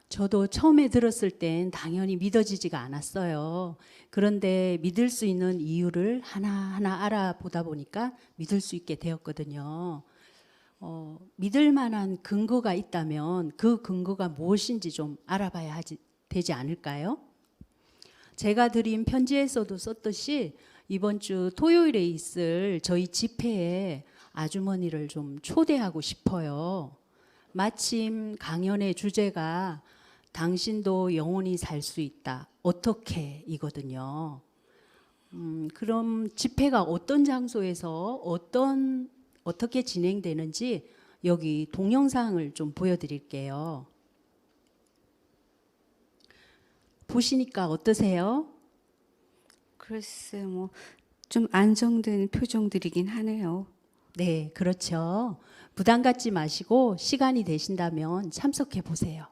저도 처음에 들었을 땐 당연히 믿어지지가 않았어요. 그런데 믿을 수 있는 이유를 하나하나 알아보다 보니까 믿을 수 있게 되었거든요. 믿을 만한 근거가 있다면 그 근거가 무엇인지 좀 알아봐야 되지 않을까요? 제가 드린 편지에서도 썼듯이 이번 주 토요일에 있을 저희 집회에 아주머니를 좀 초대하고 싶어요. 마침 강연의 주제가 당신도 영원히 살 수 있다. 어떻게 이거든요. 그럼 집회가 어떤 장소에서 어떻게 진행되는지 여기 동영상을 좀 보여드릴게요. 보시니까 어떠세요? 글쎄 뭐 좀 안정된 표정들이긴 하네요. 네, 그렇죠. 부담 갖지 마시고 시간이 되신다면 참석해 보세요.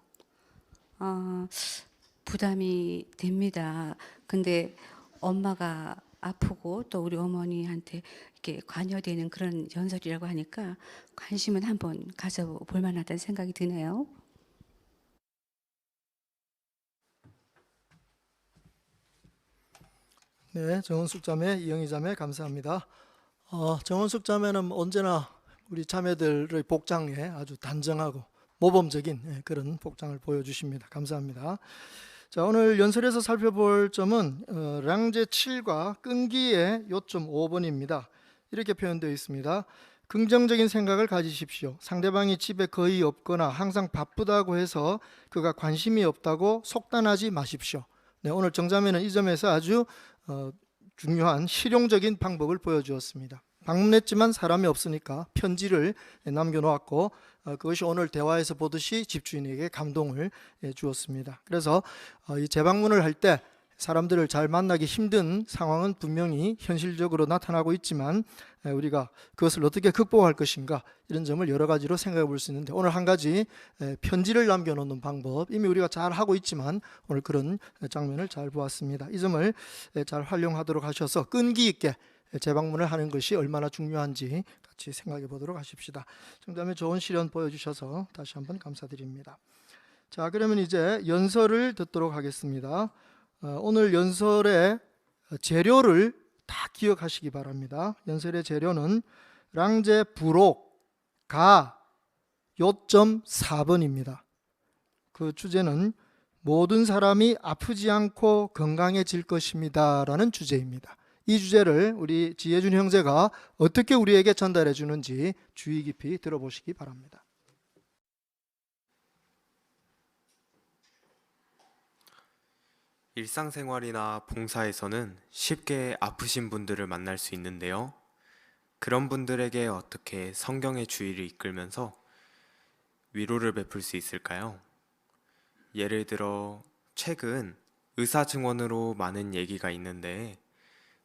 부담이 됩니다. 근데 엄마가 아프고 또 우리 어머니한테 이렇게 관여되는 그런 연설이라고 하니까 관심은 한번 가져볼 만하다는 생각이 드네요. 네, 정은숙 자매, 이영희 자매 감사합니다. 정은숙 자매는 언제나 우리 자매들의 복장에 아주 단정하고 모범적인 그런 복장을 보여주십니다. 감사합니다. 자, 오늘 연설에서 살펴볼 점은 랑제 7과 끈기의 요점 5번입니다. 이렇게 표현되어 있습니다. 긍정적인 생각을 가지십시오. 상대방이 집에 거의 없거나 항상 바쁘다고 해서 그가 관심이 없다고 속단하지 마십시오. 네, 오늘 정자매는 이 점에서 아주 중요한 실용적인 방법을 보여주었습니다. 방문했지만 사람이 없으니까 편지를 남겨놓았고 그것이 오늘 대화에서 보듯이 집주인에게 감동을 주었습니다. 그래서 이 재방문을 할 때 사람들을 잘 만나기 힘든 상황은 분명히 현실적으로 나타나고 있지만 우리가 그것을 어떻게 극복할 것인가 이런 점을 여러 가지로 생각해 볼 수 있는데 오늘 한 가지 편지를 남겨놓는 방법 이미 우리가 잘 하고 있지만 오늘 그런 장면을 잘 보았습니다. 이 점을 잘 활용하도록 하셔서 끈기 있게 재방문을 하는 것이 얼마나 중요한지 같이 생각해 보도록 하십시다. 정답에 좋은 실현 보여주셔서 다시 한번 감사드립니다. 자, 그러면 이제 연설을 듣도록 하겠습니다. 오늘 연설의 재료를 다 기억하시기 바랍니다. 연설의 재료는 랑제 부록 가 요점 4번입니다. 그 주제는 모든 사람이 아프지 않고 건강해질 것입니다 라는 주제입니다. 이 주제를 우리 지혜준 형제가 어떻게 우리에게 전달해 주는지 주의 깊이 들어보시기 바랍니다. 일상생활이나 봉사에서는 쉽게 아프신 분들을 만날 수 있는데요. 그런 분들에게 어떻게 성경의 주의를 이끌면서 위로를 베풀 수 있을까요? 예를 들어 최근 의사 증언으로 많은 얘기가 있는데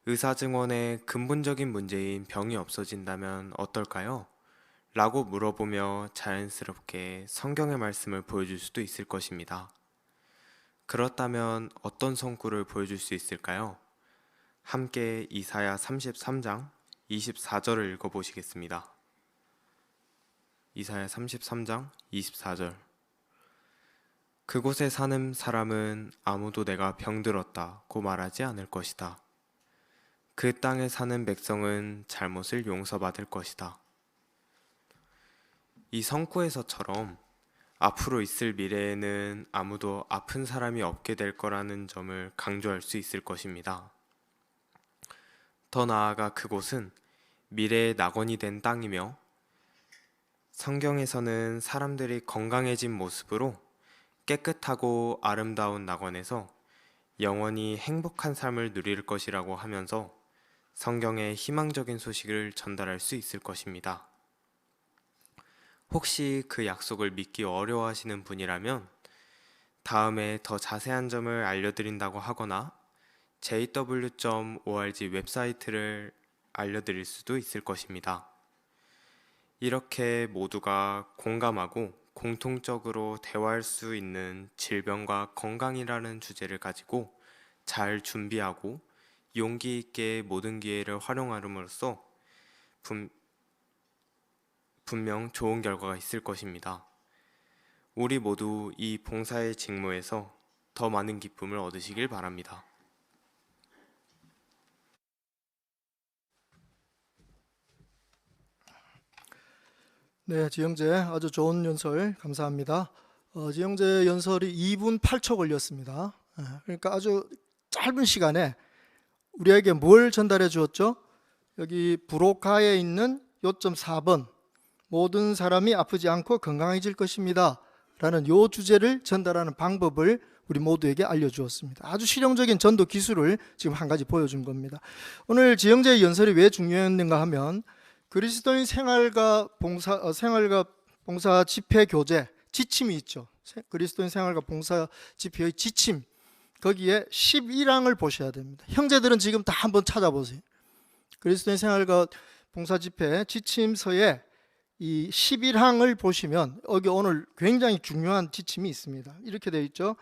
의사 증언의 근본적인 문제인 병이 없어진다면 어떨까요? 라고 물어보며 자연스럽게 성경의 말씀을 보여줄 수도 있을 것입니다. 그렇다면 어떤 성구를 보여줄 수 있을까요? 함께 이사야 33장 24절을 읽어보시겠습니다. 이사야 33장 24절 그곳에 사는 사람은 아무도 내가 병들었다고 말하지 않을 것이다. 그 땅에 사는 백성은 잘못을 용서받을 것이다. 이 성구에서처럼 앞으로 있을 미래에는 아무도 아픈 사람이 없게 될 거라는 점을 강조할 수 있을 것입니다. 더 나아가 그곳은 미래의 낙원이 된 땅이며 성경에서는 사람들이 건강해진 모습으로 깨끗하고 아름다운 낙원에서 영원히 행복한 삶을 누릴 것이라고 하면서 성경의 희망적인 소식을 전달할 수 있을 것입니다. 혹시 그 약속을 믿기 어려워하시는 분이라면 다음에 더 자세한 점을 알려드린다고 하거나 jw.org 웹사이트를 알려드릴 수도 있을 것입니다. 이렇게 모두가 공감하고 공통적으로 대화할 수 있는 질병과 건강이라는 주제를 가지고 잘 준비하고 용기 있게 모든 기회를 활용함으로써 분명 좋은 결과가 있을 것입니다. 우리 모두 이 봉사의 직무에서 더 많은 기쁨을 얻으시길 바랍니다. 네, 지영재 아주 좋은 연설 감사합니다. 지영재 연설이 2분 8초 걸렸습니다. 그러니까 아주 짧은 시간에 우리에게 뭘 전달해 주었죠? 여기 부록가에 있는 요점 4번 모든 사람이 아프지 않고 건강해질 것입니다 라는 요 주제를 전달하는 방법을 우리 모두에게 알려주었습니다. 아주 실용적인 전도 기술을 지금 한 가지 보여준 겁니다. 오늘 지영재의 연설이 왜 중요했는가 하면 그리스도인 생활과 봉사 집회 교재 지침이 있죠. 그리스도인 생활과 봉사 집회의 지침 거기에 11항을 보셔야 됩니다. 형제들은 지금 다 한번 찾아보세요. 그리스도인 생활과 봉사 집회 지침서에 이 11항을 보시면 여기 오늘 굉장히 중요한 지침이 있습니다. 이렇게 되어 있죠.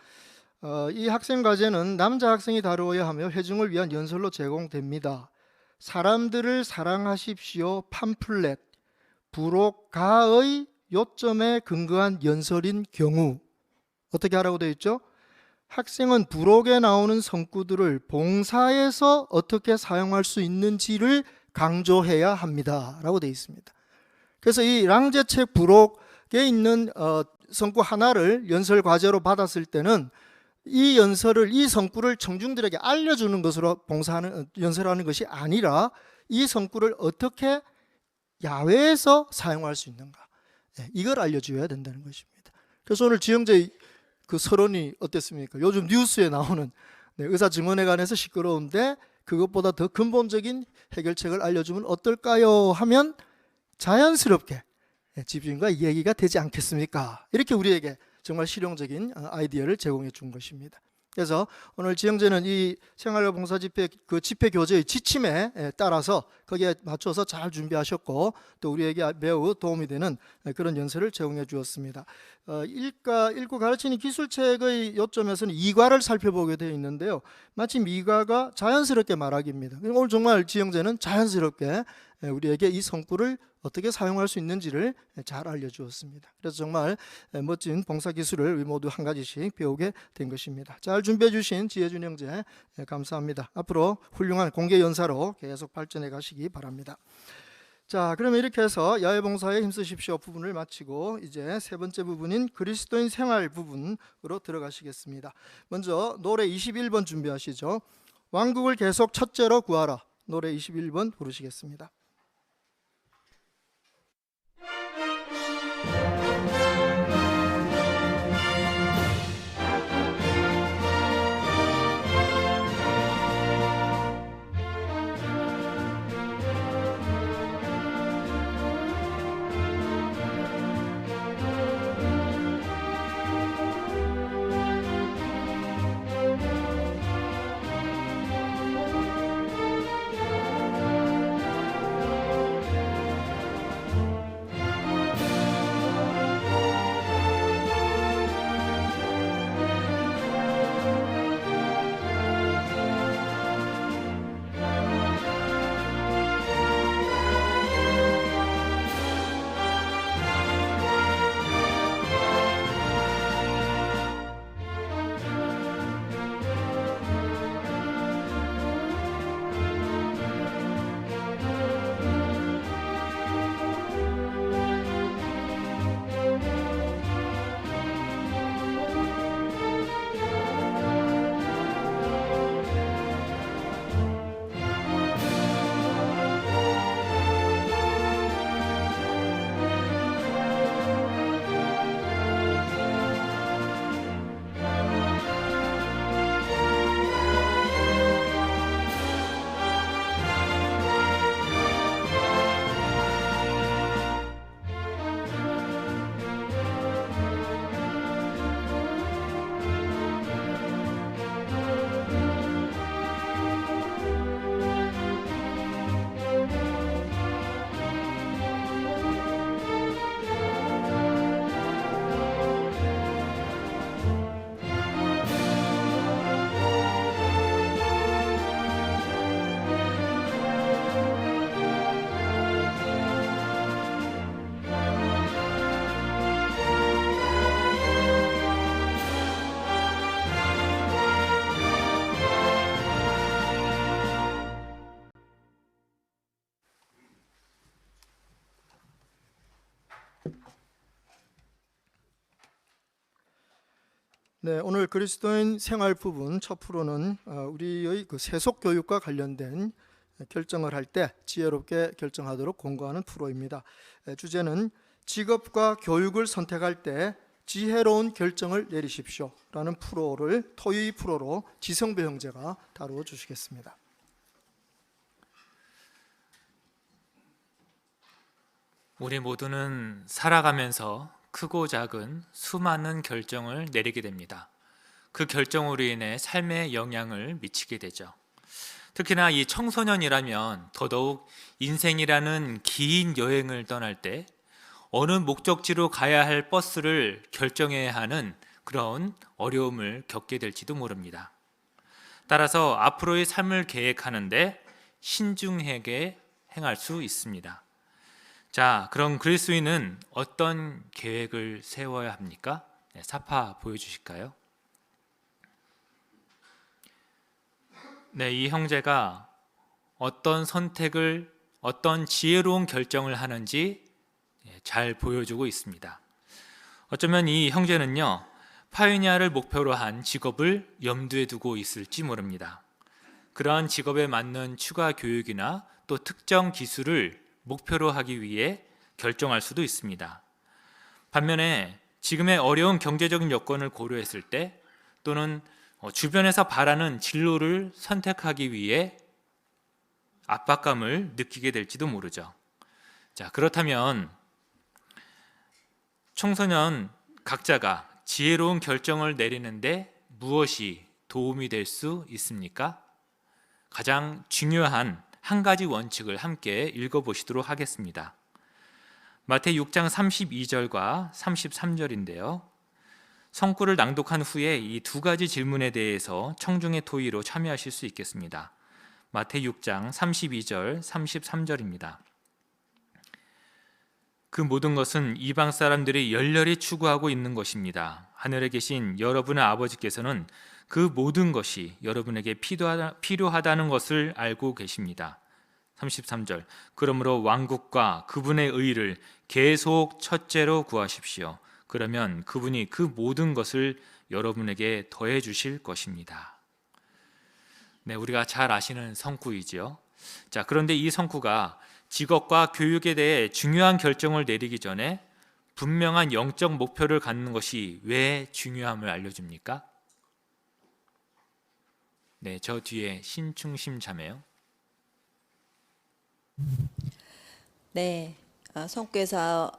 이 학생 과제는 남자 학생이 다루어야 하며 회중을 위한 연설로 제공됩니다. 사람들을 사랑하십시오 팜플렛 부록가의 요점에 근거한 연설인 경우 어떻게 하라고 되어 있죠? 학생은 부록에 나오는 성구들을 봉사에서 어떻게 사용할 수 있는지를 강조해야 합니다 라고 되어 있습니다. 그래서 이 랑제책 부록에 있는 성구 하나를 연설 과제로 받았을 때는 이 연설을 이 성구를 청중들에게 알려주는 것으로 연설하는 것이 아니라 이 성구를 어떻게 야외에서 사용할 수 있는가 이걸 알려줘야 된다는 것입니다. 그래서 오늘 지영재 그 서론이 어땠습니까? 요즘 뉴스에 나오는 의사 증언에 관해서 시끄러운데 그것보다 더 근본적인 해결책을 알려주면 어떨까요? 하면 자연스럽게 집주인과 얘기가 되지 않겠습니까? 이렇게 우리에게 정말 실용적인 아이디어를 제공해 준 것입니다. 그래서 오늘 지형제는 이 생활봉사 집회 그 집회 교재의 지침에 따라서 거기에 맞춰서 잘 준비하셨고 또 우리에게 매우 도움이 되는 그런 연세를 제공해 주었습니다. 읽고 가르치는 기술책의 요점에서는 이과를 살펴보게 되어 있는데요. 마침 이과가 자연스럽게 말하기입니다. 오늘 정말 지형제는 자연스럽게 우리에게 이 성구를 어떻게 사용할 수 있는지를 잘 알려주었습니다. 그래서 정말 멋진 봉사 기술을 우리 모두 한 가지씩 배우게 된 것입니다. 잘 준비해 주신 지혜준 형제 감사합니다. 앞으로 훌륭한 공개 연사로 계속 발전해 가시기 바랍니다. 자, 그러면 이렇게 해서 야외봉사에 힘쓰십시오 부분을 마치고 이제 세 번째 부분인 그리스도인 생활 부분으로 들어가시겠습니다. 먼저 노래 21번 준비하시죠. 왕국을 계속 첫째로 구하라. 노래 21번 부르시겠습니다. 네, 오늘 그리스도인 생활 부분 첫 프로는 우리의 그 세속 교육과 관련된 결정을 할 때 지혜롭게 결정하도록 권고하는 프로입니다. 주제는 직업과 교육을 선택할 때 지혜로운 결정을 내리십시오 라는 프로를 토의 프로로 지성배 형제가 다루어 주시겠습니다. 우리 모두는 살아가면서 크고 작은 수많은 결정을 내리게 됩니다. 그 결정으로 인해 삶에 영향을 미치게 되죠. 특히나 이 청소년이라면 더더욱 인생이라는 긴 여행을 떠날 때 어느 목적지로 가야 할 버스를 결정해야 하는 그런 어려움을 겪게 될지도 모릅니다. 따라서 앞으로의 삶을 계획하는데 신중하게 행할 수 있습니다. 자, 그럼 그리스도인은 어떤 계획을 세워야 합니까? 네, 사파 보여주실까요? 네, 이 형제가 어떤 선택을, 어떤 지혜로운 결정을 하는지 잘 보여주고 있습니다. 어쩌면 이 형제는요, 파이오니아를 목표로 한 직업을 염두에 두고 있을지 모릅니다. 그러한 직업에 맞는 추가 교육이나 또 특정 기술을 목표로 하기 위해 결정할 수도 있습니다. 반면에 지금의 어려운 경제적인 여건을 고려했을 때 또는 주변에서 바라는 진로를 선택하기 위해 압박감을 느끼게 될지도 모르죠. 자, 그렇다면 청소년 각자가 지혜로운 결정을 내리는데 무엇이 도움이 될 수 있습니까? 가장 중요한 한 가지 원칙을 함께 읽어보시도록 하겠습니다. 마태 6장 32절과 33절인데요. 성구를 낭독한 후에 이 두 가지 질문에 대해서 청중의 토의로 참여하실 수 있겠습니다. 마태 6장 32절, 33절입니다. 그 모든 것은 이방 사람들이 열렬히 추구하고 있는 것입니다. 하늘에 계신 여러분의 아버지께서는 그 모든 것이 여러분에게 필요하다는 것을 알고 계십니다. 33절, 그러므로 왕국과 그분의 의를 계속 첫째로 구하십시오. 그러면 그분이 그 모든 것을 여러분에게 더해 주실 것입니다. 네, 우리가 잘 아시는 성구이지요. 자, 그런데 이 성구가 직업과 교육에 대해 중요한 결정을 내리기 전에 분명한 영적 목표를 갖는 것이 왜 중요함을 알려줍니까? 네, 저 뒤에 신충심 자매요. 네, 성구에서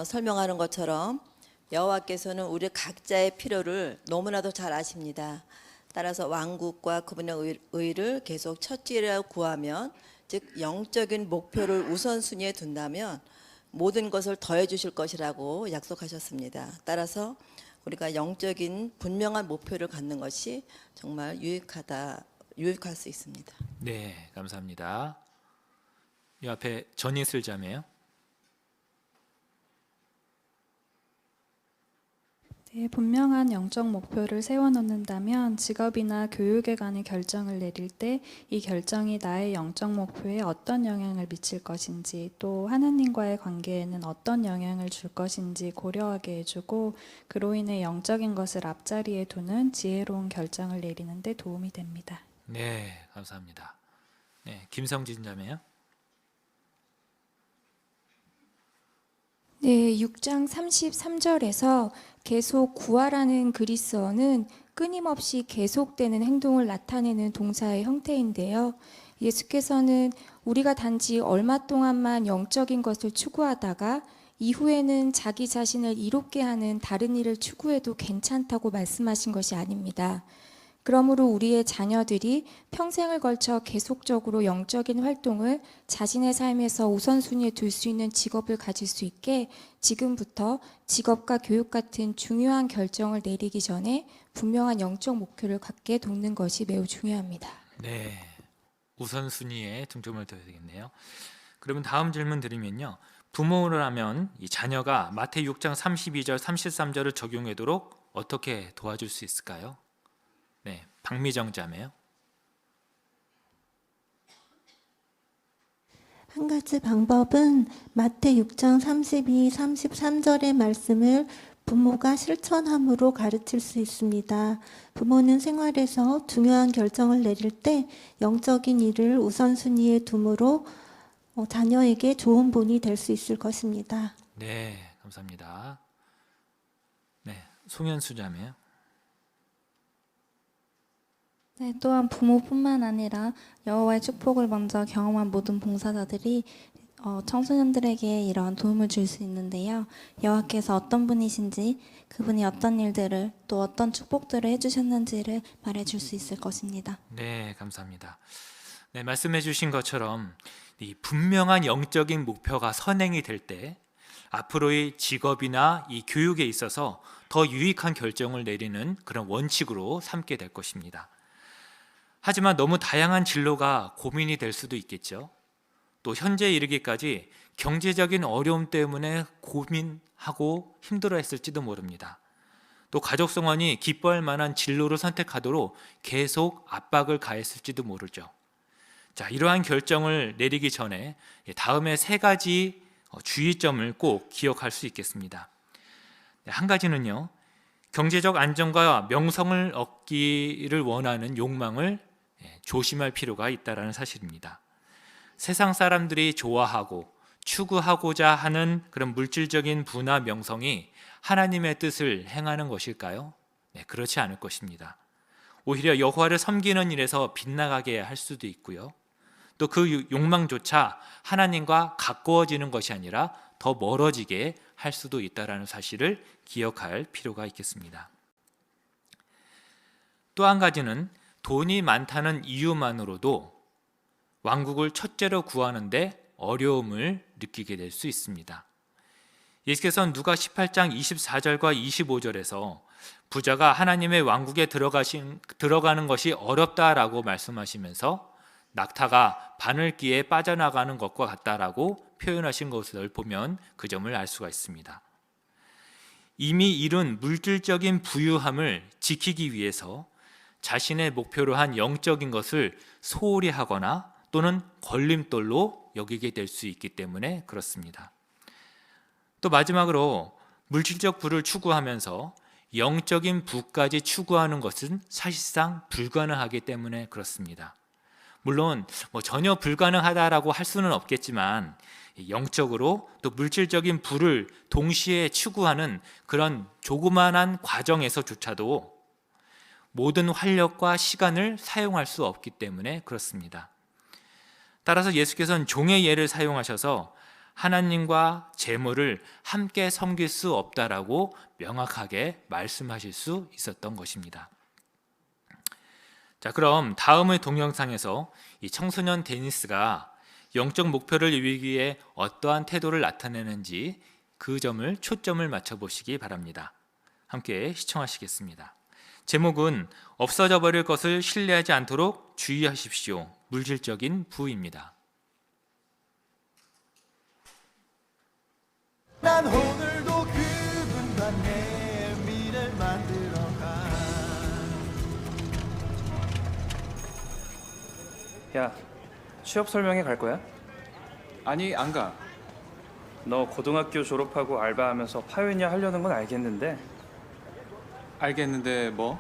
설명하는 것처럼 여호와께서는 우리 각자의 필요를 너무나도 잘 아십니다. 따라서 왕국과 그분의 의를 계속 첫째로 구하면, 즉 영적인 목표를 우선순위에 둔다면 모든 것을 더해 주실 것이라고 약속하셨습니다. 따라서 우리가 영적인 분명한 목표를 갖는 것이 정말 유익할 수 있습니다. 네, 감사합니다. 이 앞에 전이슬 자매요. 네, 분명한 영적 목표를 세워놓는다면 직업이나 교육에 관한 결정을 내릴 때 이 결정이 나의 영적 목표에 어떤 영향을 미칠 것인지, 또 하나님과의 관계에는 어떤 영향을 줄 것인지 고려하게 해주고, 그로 인해 영적인 것을 앞자리에 두는 지혜로운 결정을 내리는 데 도움이 됩니다. 네, 감사합니다. 네, 김성진 자매요. 네, 6장 33절에서 계속 구하라는 그리스어는 끊임없이 계속되는 행동을 나타내는 동사의 형태인데요. 예수께서는 우리가 단지 얼마 동안만 영적인 것을 추구하다가 이후에는 자기 자신을 이롭게 하는 다른 일을 추구해도 괜찮다고 말씀하신 것이 아닙니다. 그러므로 우리의 자녀들이 평생을 걸쳐 계속적으로 영적인 활동을 자신의 삶에서 우선순위에 둘 수 있는 직업을 가질 수 있게 지금부터 직업과 교육 같은 중요한 결정을 내리기 전에 분명한 영적 목표를 갖게 돕는 것이 매우 중요합니다. 네, 우선순위에 중점을 둬야 되겠네요. 그러면 다음 질문 드리면요. 부모라면 이 자녀가 마태 6장 32절, 33절을 적용하도록 어떻게 도와줄 수 있을까요? 네, 박미정 자매요. 한 가지 방법은 마태 6장 32, 33절의 말씀을 부모가 실천함으로 가르칠 수 있습니다. 부모는 생활에서 중요한 결정을 내릴 때 영적인 일을 우선순위에 둠으로 자녀에게 좋은 본이 될 수 있을 것입니다. 네, 감사합니다. 네, 송현수 자매요. 네, 또한 부모뿐만 아니라 여호와의 축복을 먼저 경험한 모든 봉사자들이 청소년들에게 이러한 도움을 줄 수 있는데요. 여호와께서 어떤 분이신지, 그분이 어떤 일들을 또 어떤 축복들을 해주셨는지를 말해줄 수 있을 것입니다. 네, 감사합니다. 네, 말씀해 주신 것처럼 이 분명한 영적인 목표가 선행이 될 때 앞으로의 직업이나 이 교육에 있어서 더 유익한 결정을 내리는 그런 원칙으로 삼게 될 것입니다. 하지만 너무 다양한 진로가 고민이 될 수도 있겠죠. 또 현재 이르기까지 경제적인 어려움 때문에 고민하고 힘들어했을지도 모릅니다. 또 가족 성원이 기뻐할 만한 진로를 선택하도록 계속 압박을 가했을지도 모르죠. 자, 이러한 결정을 내리기 전에 다음에 세 가지 주의점을 꼭 기억할 수 있겠습니다. 한 가지는요, 경제적 안정과 명성을 얻기를 원하는 욕망을 조심할 필요가 있다는 사실입니다. 세상 사람들이 좋아하고 추구하고자 하는 그런 물질적인 부나 명성이 하나님의 뜻을 행하는 것일까요? 네, 그렇지 않을 것입니다. 오히려 여호와를 섬기는 일에서 빗나가게 할 수도 있고요. 또 그 욕망조차 하나님과 가까워지는 것이 아니라 더 멀어지게 할 수도 있다는 사실을 기억할 필요가 있겠습니다. 또 한 가지는 돈이 많다는 이유만으로도 왕국을 첫째로 구하는데 어려움을 느끼게 될 수 있습니다. 예수께서는 누가 18장 24절과 25절에서 부자가 하나님의 왕국에 들어가는 것이 어렵다라고 말씀하시면서 낙타가 바늘기에 빠져나가는 것과 같다라고 표현하신 것을 보면 그 점을 알 수가 있습니다. 이미 이룬 물질적인 부유함을 지키기 위해서 자신의 목표로 한 영적인 것을 소홀히 하거나 또는 걸림돌로 여기게 될 수 있기 때문에 그렇습니다. 또 마지막으로 물질적 부를 추구하면서 영적인 부까지 추구하는 것은 사실상 불가능하기 때문에 그렇습니다. 물론 전혀 불가능하다라고 할 수는 없겠지만 영적으로 또 물질적인 부를 동시에 추구하는 그런 조그만한 과정에서조차도 모든 활력과 시간을 사용할 수 없기 때문에 그렇습니다. 따라서 예수께서는 종의 예를 사용하셔서 하나님과 재물을 함께 섬길 수 없다라고 명확하게 말씀하실 수 있었던 것입니다. 자, 그럼 다음의 동영상에서 이 청소년 데니스가 영적 목표를 이루기 위해 어떠한 태도를 나타내는지 그 점을 초점을 맞춰보시기 바랍니다. 함께 시청하시겠습니다. 제목은 없어져 버릴 것을 신뢰하지 않도록 주의하십시오. 물질적인 부입니다. 난 오늘도 그분과 내 미래를 만들어가. 야, 취업 설명회 갈 거야? 아니, 안 가. 너 고등학교 졸업하고 알바하면서 파요니아 하려는 건 알겠는데. 알겠는데 뭐?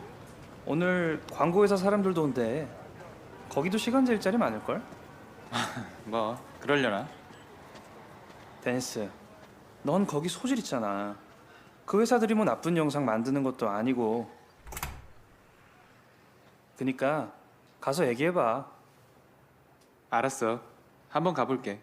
오늘 광고회사 사람들도 온대. 거기도 시간제 일자리 많을걸? 뭐 그러려나? 데니스, 넌 거기 소질 있잖아. 그 회사들이 뭐 나쁜 영상 만드는 것도 아니고. 그니까 가서 얘기해봐. 알았어. 한번 가볼게.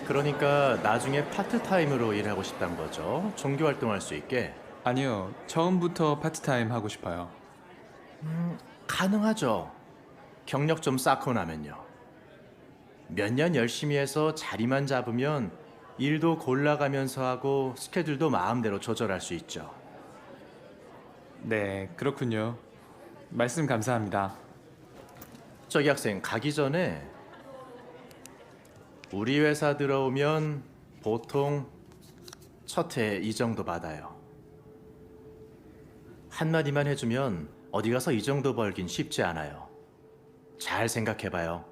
그러니까 나중에 파트타임으로 일하고 싶단 거죠? 종교 활동할 수 있게? 아니요. 처음부터 파트타임 하고 싶어요. 가능하죠. 경력 좀 쌓고 나면요. 몇 년 열심히 해서 자리만 잡으면 일도 골라가면서 하고 스케줄도 마음대로 조절할 수 있죠. 네, 그렇군요. 말씀 감사합니다. 저기 학생, 가기 전에 우리 회사 들어오면 보통 첫 해 이 정도 받아요. 한마디만 해주면 어디 가서 이 정도 벌긴 쉽지 않아요. 잘 생각해봐요.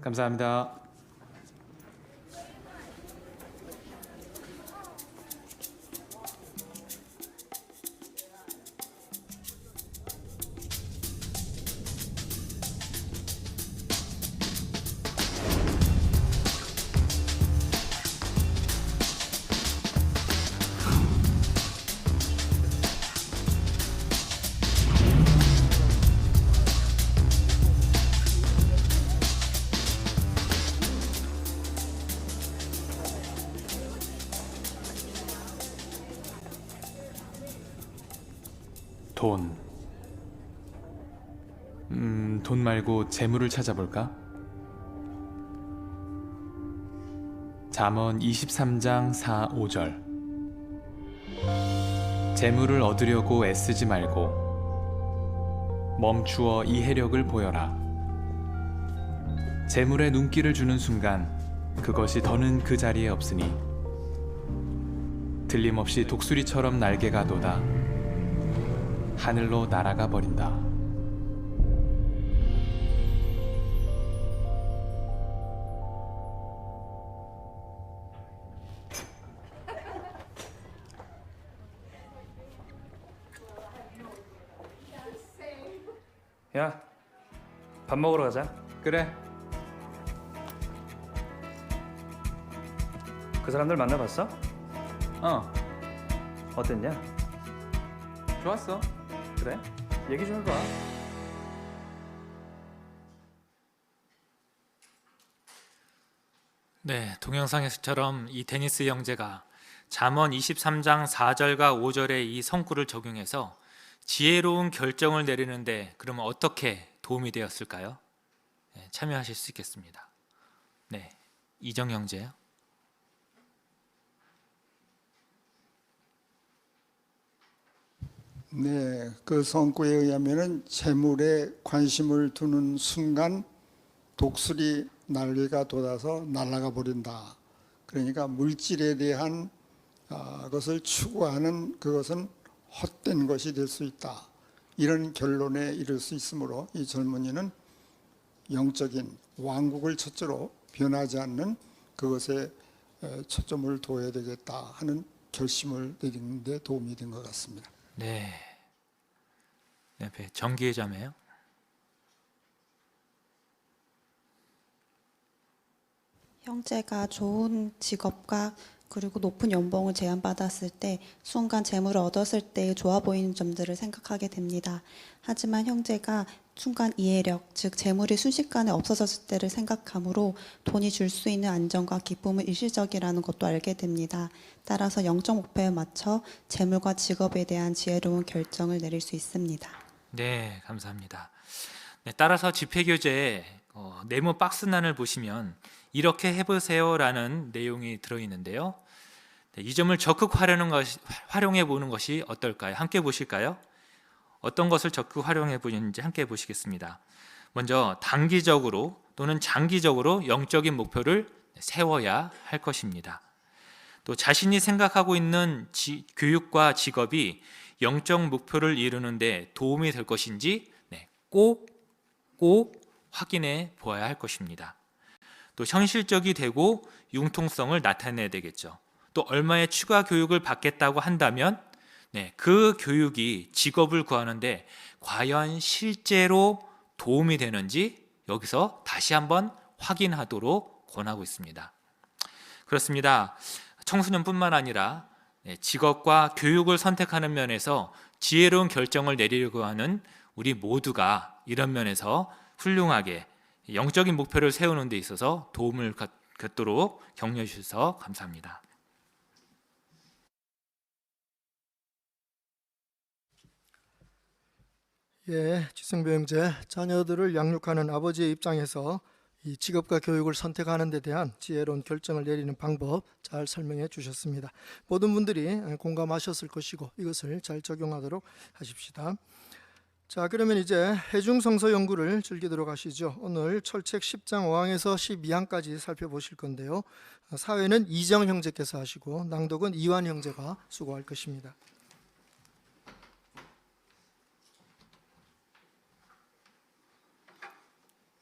감사합니다. 돈 말고 재물을 찾아볼까? 잠언 23장 4, 5절. 재물을 얻으려고 애쓰지 말고 멈추어 이해력을 보여라. 재물에 눈길을 주는 순간 그것이 더는 그 자리에 없으니 틀림없이 독수리처럼 날개가 돋아 하늘로 날아가 버린다. 야, 밥 먹으러 가자. 그래. 그 사람들 만나봤어? 어. 어땠냐? 좋았어. 그래? 얘기 좀 해봐. 네, 동영상에서처럼 이 데니스 형제가 잠언 23장 4절과 5절의 이 성구를 적용해서 지혜로운 결정을 내리는데 그러면 어떻게 도움이 되었을까요? 네, 참여하실 수 있겠습니다. 네, 이정 형제요. 네, 그 성구에 의하면은 재물에 관심을 두는 순간 독수리 날개가 돋아서 날아가 버린다. 그러니까 물질에 대한 것을 추구하는 그것은 헛된 것이 될 수 있다. 이런 결론에 이를 수 있으므로 이 젊은이는 영적인 왕국을 첫째로 변하지 않는 그것에 초점을 둬야 되겠다 하는 결심을 내리는 데 도움이 된 것 같습니다. 네. 옆에 정기의 자매요. 형제가 좋은 직업과 그리고 높은 연봉을 제안받았을 때 순간 재물을 얻었을 때 좋아 보이는 점들을 생각하게 됩니다. 하지만 형제가 순간 이해력, 즉 재물이 순식간에 없어졌을 때를 생각하므로 돈이 줄 수 있는 안정과 기쁨은 일시적이라는 것도 알게 됩니다. 따라서 영적 목표에 맞춰 재물과 직업에 대한 지혜로운 결정을 내릴 수 있습니다. 네, 감사합니다. 네, 따라서 집회교재에 네모 박스난을 보시면 이렇게 해보세요라는 내용이 들어있는데요. 네, 이 점을 적극 활용해 보는 것이 어떨까요? 함께 보실까요? 어떤 것을 적극 활용해 보는지 함께 보시겠습니다. 먼저 단기적으로 또는 장기적으로 영적인 목표를 세워야 할 것입니다. 또 자신이 생각하고 있는 교육과 직업이 영적 목표를 이루는데 도움이 될 것인지 꼭 확인해 보아야 할 것입니다. 또 현실적이 되고 융통성을 나타내야 되겠죠. 또 얼마의 추가 교육을 받겠다고 한다면 그 교육이 직업을 구하는데 과연 실제로 도움이 되는지 여기서 다시 한번 확인하도록 권하고 있습니다. 그렇습니다. 청소년뿐만 아니라 직업과 교육을 선택하는 면에서 지혜로운 결정을 내리려고 하는 우리 모두가 이런 면에서 훌륭하게 영적인 목표를 세우는 데 있어서 도움을 갖도록 격려해 주셔서 감사합니다. 예, 지성배 형제, 자녀들을 양육하는 아버지의 입장에서 이 직업과 교육을 선택하는 데 대한 지혜로운 결정을 내리는 방법 잘 설명해 주셨습니다. 모든 분들이 공감하셨을 것이고 이것을 잘 적용하도록 하십시다. 자, 그러면 이제 해중성서 연구를 즐기도록 하시죠. 오늘 철책 10장 5항에서 12항까지 살펴보실 건데요. 사회는 이정 형제께서 하시고 낭독은 이완 형제가 수고할 것입니다.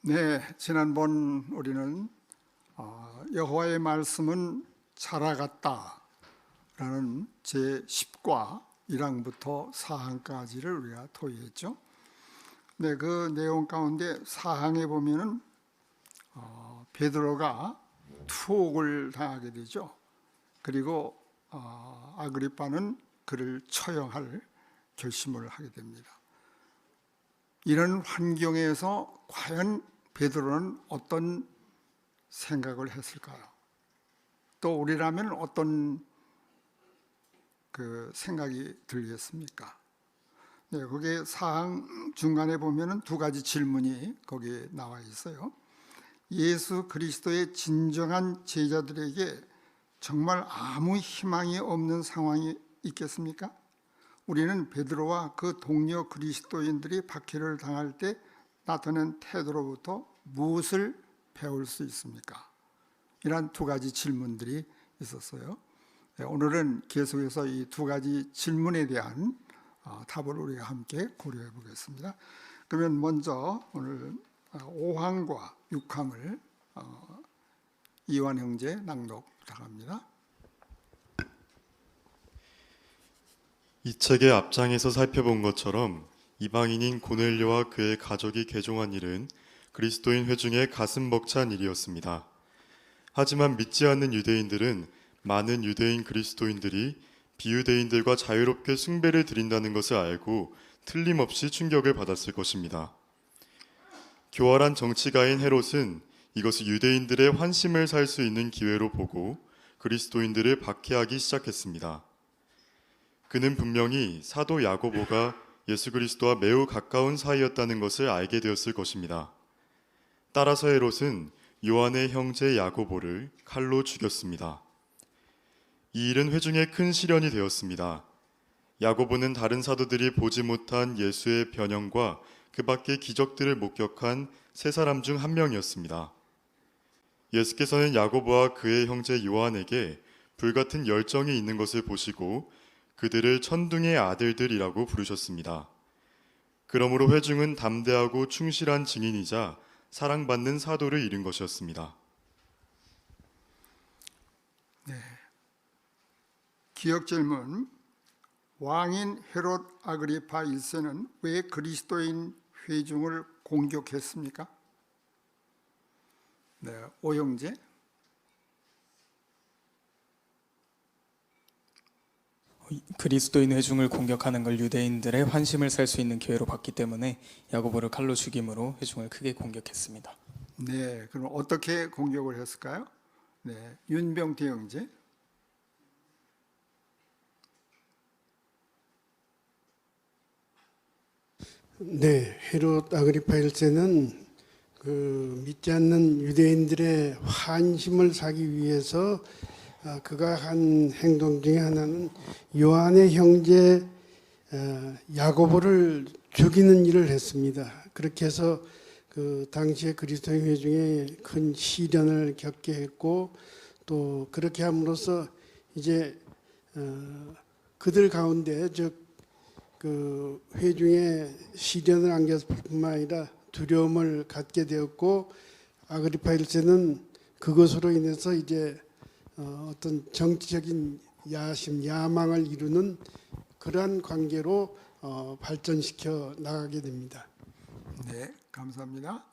네, 지난번 우리는 여호와의 말씀은 자라갔다라는 제10과 1항부터 4항까지를 우리가 토의했죠. 네, 그 내용 가운데 4항에 보면은 베드로가 투옥을 당하게 되죠. 그리고 아그리빠는 그를 처형할 결심을 하게 됩니다. 이런 환경에서 과연 베드로는 어떤 생각을 했을까요? 또 우리라면 어떤 그 생각이 들겠습니까? 네, 거기에 사항 중간에 보면은 두 가지 질문이 거기에 나와 있어요. 예수 그리스도의 진정한 제자들에게 정말 아무 희망이 없는 상황이 있겠습니까? 우리는 베드로와 그 동료 그리스도인들이 박해를 당할 때 나타낸 태도로부터 무엇을 배울 수 있습니까? 이런 두 가지 질문들이 있었어요. 오늘은 계속해서 이 두 가지 질문에 대한 답을 우리가 함께 고려해 보겠습니다. 그러면 먼저 오늘 5항과 6항을 이완 형제 낭독 부탁합니다. 이 책의 앞장에서 살펴본 것처럼 이방인인 고넬료와 그의 가족이 개종한 일은 그리스도인 회중의 가슴 벅찬 일이었습니다. 하지만 믿지 않는 유대인들은 많은 유대인 그리스도인들이 비유대인들과 자유롭게 숭배를 드린다는 것을 알고 틀림없이 충격을 받았을 것입니다. 교활한 정치가인 헤롯은 이것을 유대인들의 환심을 살 수 있는 기회로 보고 그리스도인들을 박해하기 시작했습니다. 그는 분명히 사도 야고보가 예수 그리스도와 매우 가까운 사이였다는 것을 알게 되었을 것입니다. 따라서 헤롯은 요한의 형제 야고보를 칼로 죽였습니다. 이 일은 회중에 큰 시련이 되었습니다. 야고보는 다른 사도들이 보지 못한 예수의 변형과 그 밖의 기적들을 목격한 세 사람 중 한 명이었습니다. 예수께서는 야고보와 그의 형제 요한에게 불같은 열정이 있는 것을 보시고 그들을 천둥의 아들들이라고 부르셨습니다. 그러므로 회중은 담대하고 충실한 증인이자 사랑받는 사도를 잃은 것이었습니다. 네. 기억 질문. 왕인 헤롯 아그리파 1세는 왜 그리스도인 회중을 공격했습니까? 네, 오영재. 그리스도인 회중을 공격하는 걸 유대인들의 환심을 살 수 있는 기회로 봤기 때문에 야고보를 칼로 죽임으로 회중을 크게 공격했습니다. 네, 그럼 어떻게 공격을 했을까요? 네, 윤병태 형제. 네, 헤롯 아그리파 1세는 믿지 않는 유대인들의 환심을 사기 위해서 그가 한 행동 중에 하나는 요한의 형제 야고보를 죽이는 일을 했습니다. 그렇게 해서 그 당시에 그리스도인 회중에 큰 시련을 겪게 했고 또 그렇게 함으로써 이제 그들 가운데 그 회중에 시련을 안겼을 뿐만 아니라 두려움을 갖게 되었고 아그리파 1세는 그것으로 인해서 이제 어떤 정치적인 야심, 야망을 이루는 그러한 관계로 발전시켜 나가게 됩니다. 네, 감사합니다.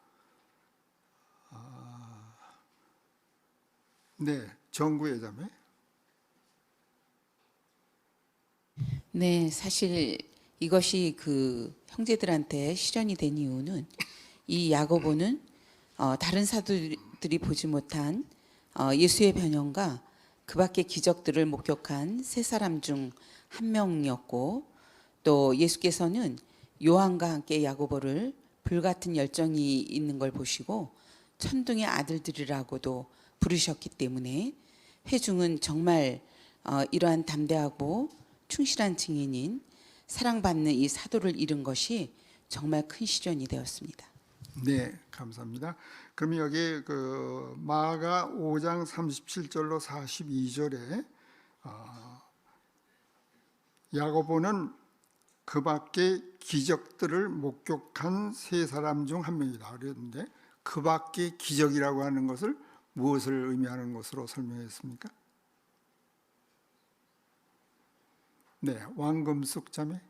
네, 정구의 자매. 네, 사실 이것이 그 형제들한테 시련이 된 이유는 이 야고보는 다른 사도들이 보지 못한 예수의 변형과 그 밖의 기적들을 목격한 세 사람 중 한 명이었고 또 예수께서는 요한과 함께 야고보를 불같은 열정이 있는 걸 보시고 천둥의 아들들이라고도 부르셨기 때문에 회중은 정말 이러한 담대하고 충실한 증인인 사랑받는 이 사도를 잃은 것이 정말 큰 시련이 되었습니다. 네, 감사합니다. 그럼 여기 그 마가 5장 37절로 42절에 야고보는 그 밖의 기적들을 목격한 세 사람 중 한 명이다 그랬는데 그 밖의 기적이라고 하는 것을 무엇을 의미하는 것으로 설명했습니까? 네, 왕금숙 자매.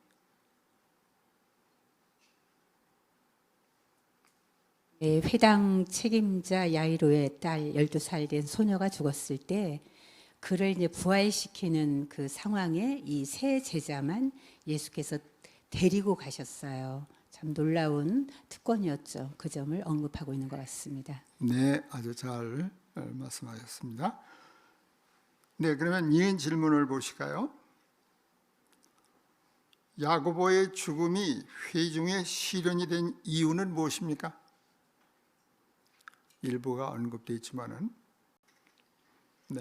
회당 책임자 야이로의 딸 12살 된 소녀가 죽었을 때 그를 이제 부활시키는 그 상황에 이 세 제자만 예수께서 데리고 가셨어요. 참 놀라운 특권이었죠. 그 점을 언급하고 있는 것 같습니다. 네, 아주 잘 말씀하셨습니다. 네, 그러면 이은 질문을 보실까요? 야고보의 죽음이 회중의 시련이 된 이유는 무엇입니까? 일부가 언급되어 있지만은 네,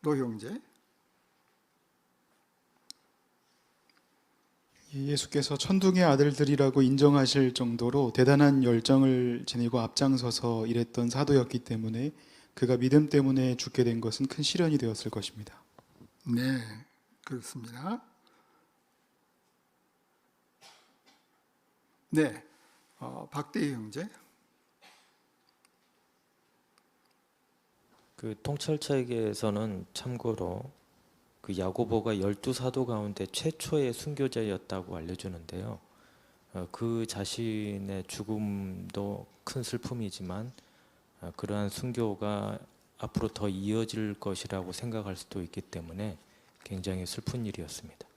노형제. 예수께서 천둥의 아들들이라고 인정하실 정도로 대단한 열정을 지니고 앞장서서 일했던 사도였기 때문에 그가 믿음 때문에 죽게 된 것은 큰 시련이 되었을 것입니다. 네, 그렇습니다. 네, 박대희 형제. 그 통찰책에서는 참고로 그 야고보가 12사도 가운데 최초의 순교자였다고 알려주는데요. 그 자신의 죽음도 큰 슬픔이지만 그러한 순교가 앞으로 더 이어질 것이라고 생각할 수도 있기 때문에 굉장히 슬픈 일이었습니다.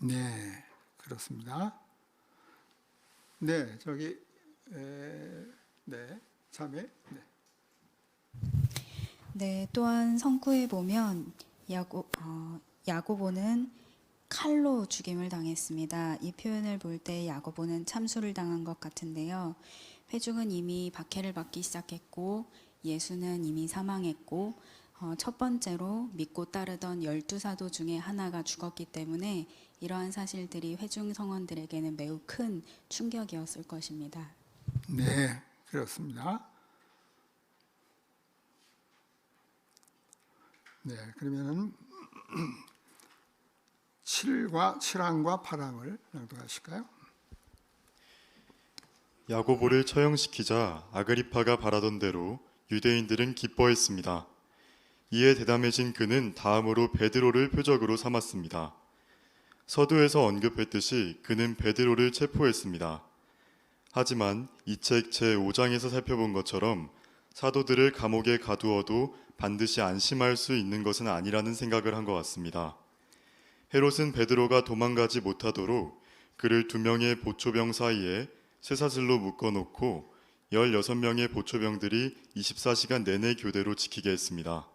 네, 그렇습니다. 네, 저기 네, 자매. 네. 네, 또한 성구에 보면 야고보는 칼로 죽임을 당했습니다. 이 표현을 볼 때 야고보는 참수를 당한 것 같은데요. 회중은 이미 박해를 받기 시작했고 예수는 이미 사망했고 첫 번째로 믿고 따르던 12사도 중에 하나가 죽었기 때문에 이러한 사실들이 회중 성원들에게는 매우 큰 충격이었을 것입니다. 네, 그렇습니다. 네, 그러면은 7항과 8항을 낭독하실까요? 야고보를 처형시키자 아그리파가 바라던 대로 유대인들은 기뻐했습니다. 이에 대담해진 그는 다음으로 베드로를 표적으로 삼았습니다. 서두에서 언급했듯이 그는 베드로를 체포했습니다. 하지만 이 책 제5장에서 살펴본 것처럼 사도들을 감옥에 가두어도 반드시 안심할 수 있는 것은 아니라는 생각을 한 것 같습니다. 헤롯은 베드로가 도망가지 못하도록 그를 2명의 보초병 사이에 쇠사슬로 묶어놓고 16명의 보초병들이 24시간 내내 교대로 지키게 했습니다.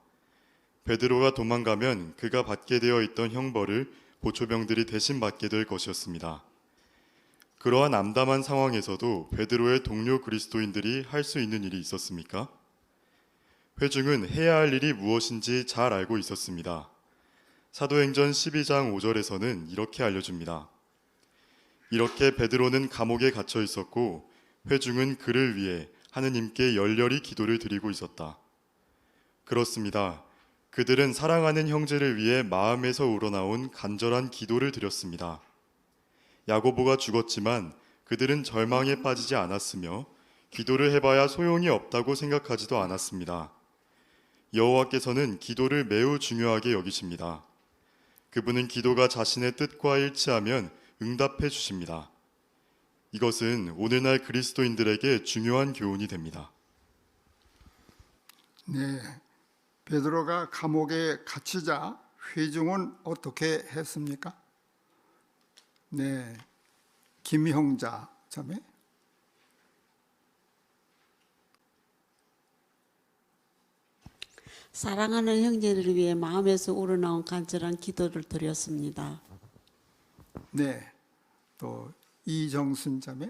베드로가 도망가면 그가 받게 되어 있던 형벌을 보초병들이 대신 받게 될 것이었습니다. 그러한 암담한 상황에서도 베드로의 동료 그리스도인들이 할 수 있는 일이 있었습니까? 회중은 해야 할 일이 무엇인지 잘 알고 있었습니다. 사도행전 12장 5절에서는 이렇게 알려줍니다. 이렇게 베드로는 감옥에 갇혀 있었고 회중은 그를 위해 하느님께 열렬히 기도를 드리고 있었다. 그렇습니다. 그들은 사랑하는 형제를 위해 마음에서 우러나온 간절한 기도를 드렸습니다. 야고보가 죽었지만 그들은 절망에 빠지지 않았으며 기도를 해봐야 소용이 없다고 생각하지도 않았습니다. 여호와께서는 기도를 매우 중요하게 여기십니다. 그분은 기도가 자신의 뜻과 일치하면 응답해 주십니다. 이것은 오늘날 그리스도인들에게 중요한 교훈이 됩니다. 네, 베드로가 감옥에 갇히자 회중은 어떻게 했습니까? 네, 김형자 자매. 사랑하는 형제를 위해 마음에서 우러나온 간절한 기도를 드렸습니다. 네, 또 이정순 자매.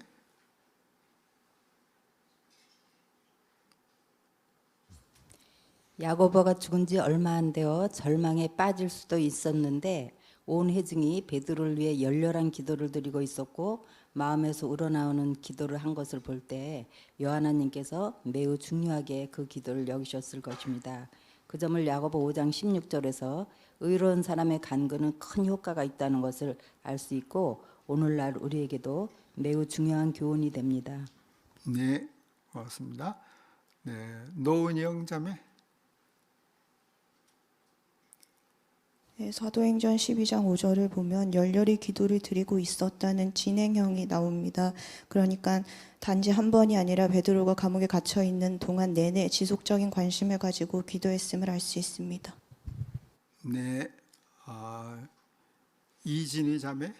야고보가 죽은 지 얼마 안 되어 절망에 빠질 수도 있었는데 온 회중이 베드로를 위해 열렬한 기도를 드리고 있었고 마음에서 우러나오는 기도를 한 것을 볼 때 요하나님께서 매우 중요하게 그 기도를 여기셨을 것입니다. 그 점을 야고보 5장 16절에서 의로운 사람의 간구는 큰 효과가 있다는 것을 알 수 있고 오늘날 우리에게도 매우 중요한 교훈이 됩니다. 네, 고맙습니다. 네, 노은영 자매. 네, 사도행전 12장 5절을 보면 열렬히 기도를 드리고 있었다는 진행형이 나옵니다. 그러니까 단지 한 번이 아니라 베드로가 감옥에 갇혀 있는 동안 내내 지속적인 관심을 가지고 기도했음을 알 수 있습니다. 네, 이진희 자매.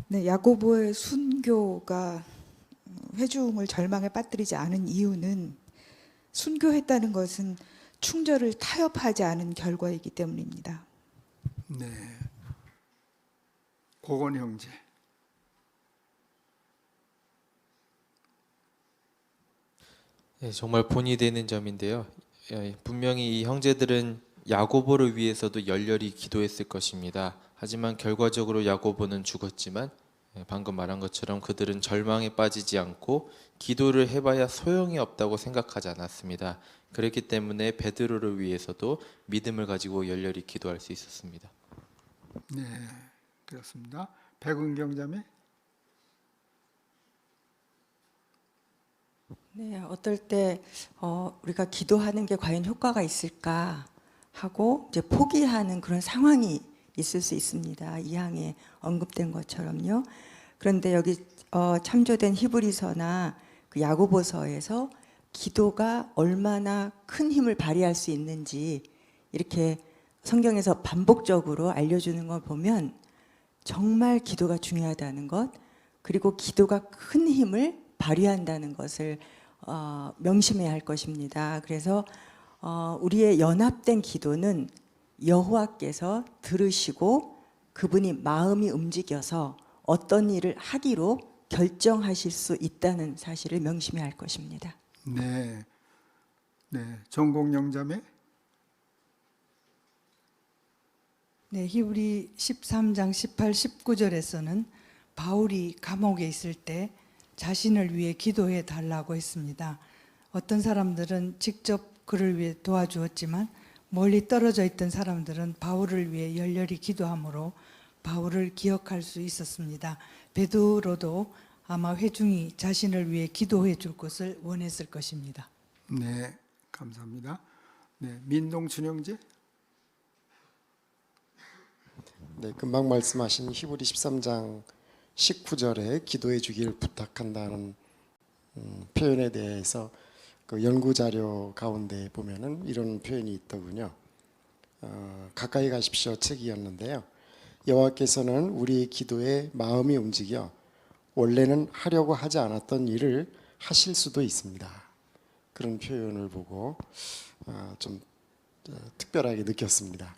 네, 야고보의 순교가 회중을 절망에 빠뜨리지 않은 이유는 순교했다는 것은 충절을 타협하지 않은 결과이기 때문입니다. 네, 고건 형제. 네, 정말 본이 되는 점인데요. 분명히 이 형제들은 야고보를 위해서도 열렬히 기도했을 것입니다. 하지만 결과적으로 야고보는 죽었지만 방금 말한 것처럼 그들은 절망에 빠지지 않고 기도를 해봐야 소용이 없다고 생각하지 않았습니다. 그렇기 때문에 베드로를 위해서도 믿음을 가지고 열렬히 기도할 수 있었습니다. 네, 그렇습니다. 백은경 자매. 네, 어떨 때 우리가 기도하는 게 과연 효과가 있을까 하고 이제 포기하는 그런 상황이 있을 수 있습니다. 이 항에 언급된 것처럼요. 그런데 여기 참조된 히브리서나 그 야고보서에서 기도가 얼마나 큰 힘을 발휘할 수 있는지 이렇게 성경에서 반복적으로 알려주는 걸 보면 정말 기도가 중요하다는 것, 그리고 기도가 큰 힘을 발휘한다는 것을 명심해야 할 것입니다. 그래서 우리의 연합된 기도는 여호와께서 들으시고 그분이 마음이 움직여서 어떤 일을 하기로 결정하실 수 있다는 사실을 명심해야 할 것입니다. 네, 네, 정공영자매. 네, 히브리 13장 18, 19절에서는 바울이 감옥에 있을 때 자신을 위해 기도해 달라고 했습니다. 어떤 사람들은 직접 그를 위해 도와주었지만 멀리 떨어져 있던 사람들은 바울을 위해 열렬히 기도함으로 바울을 기억할 수 있었습니다. 베드로도 아마 회중이 자신을 위해 기도해 줄 것을 원했을 것입니다. 네, 감사합니다. 네, 민동춘 형제. 네, 금방 말씀하신 히브리 13장 19절에 기도해 주길 부탁한다는 표현에 대해서 그 연구 자료 가운데 보면은 이런 표현이 있더군요. 가까이 가십시오 책이었는데요. 여호와께서는 우리 기도에 마음이 움직여 원래는 하려고 하지 않았던 일을 하실 수도 있습니다. 그런 표현을 보고 좀 특별하게 느꼈습니다.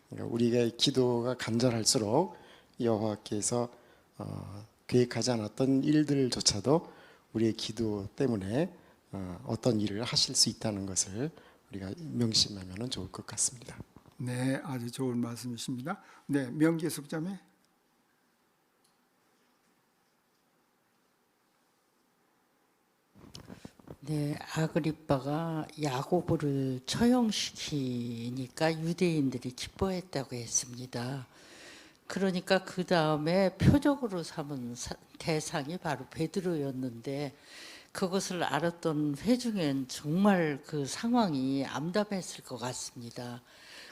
그러니까 우리가 기도가 간절할수록 여호와께서 계획하지 않았던 일들조차도 우리의 기도 때문에 어떤 일을 하실 수 있다는 것을 우리가 명심하면 좋을 것 같습니다. 네, 아주 좋은 말씀이십니다. 네, 명계숙 자매. 네, 아그리빠가 야고보를 처형시키니까 유대인들이 기뻐했다고 했습니다. 그러니까 그 다음에 표적으로 삼은 대상이 바로 베드로였는데 그것을 알았던 회중엔 정말 그 상황이 암담했을 것 같습니다.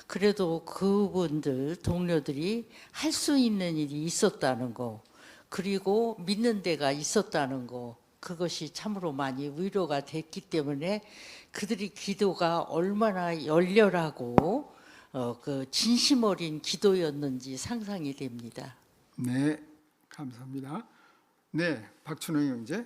그래도 그분들 동료들이 할 수 있는 일이 있었다는 거, 그리고 믿는 데가 있었다는 거, 그것이 참으로 많이 위로가 됐기 때문에 그들이 기도가 얼마나 열렬하고 그 진심 어린 기도였는지 상상이 됩니다. 네, 감사합니다. 네, 박춘영 형제.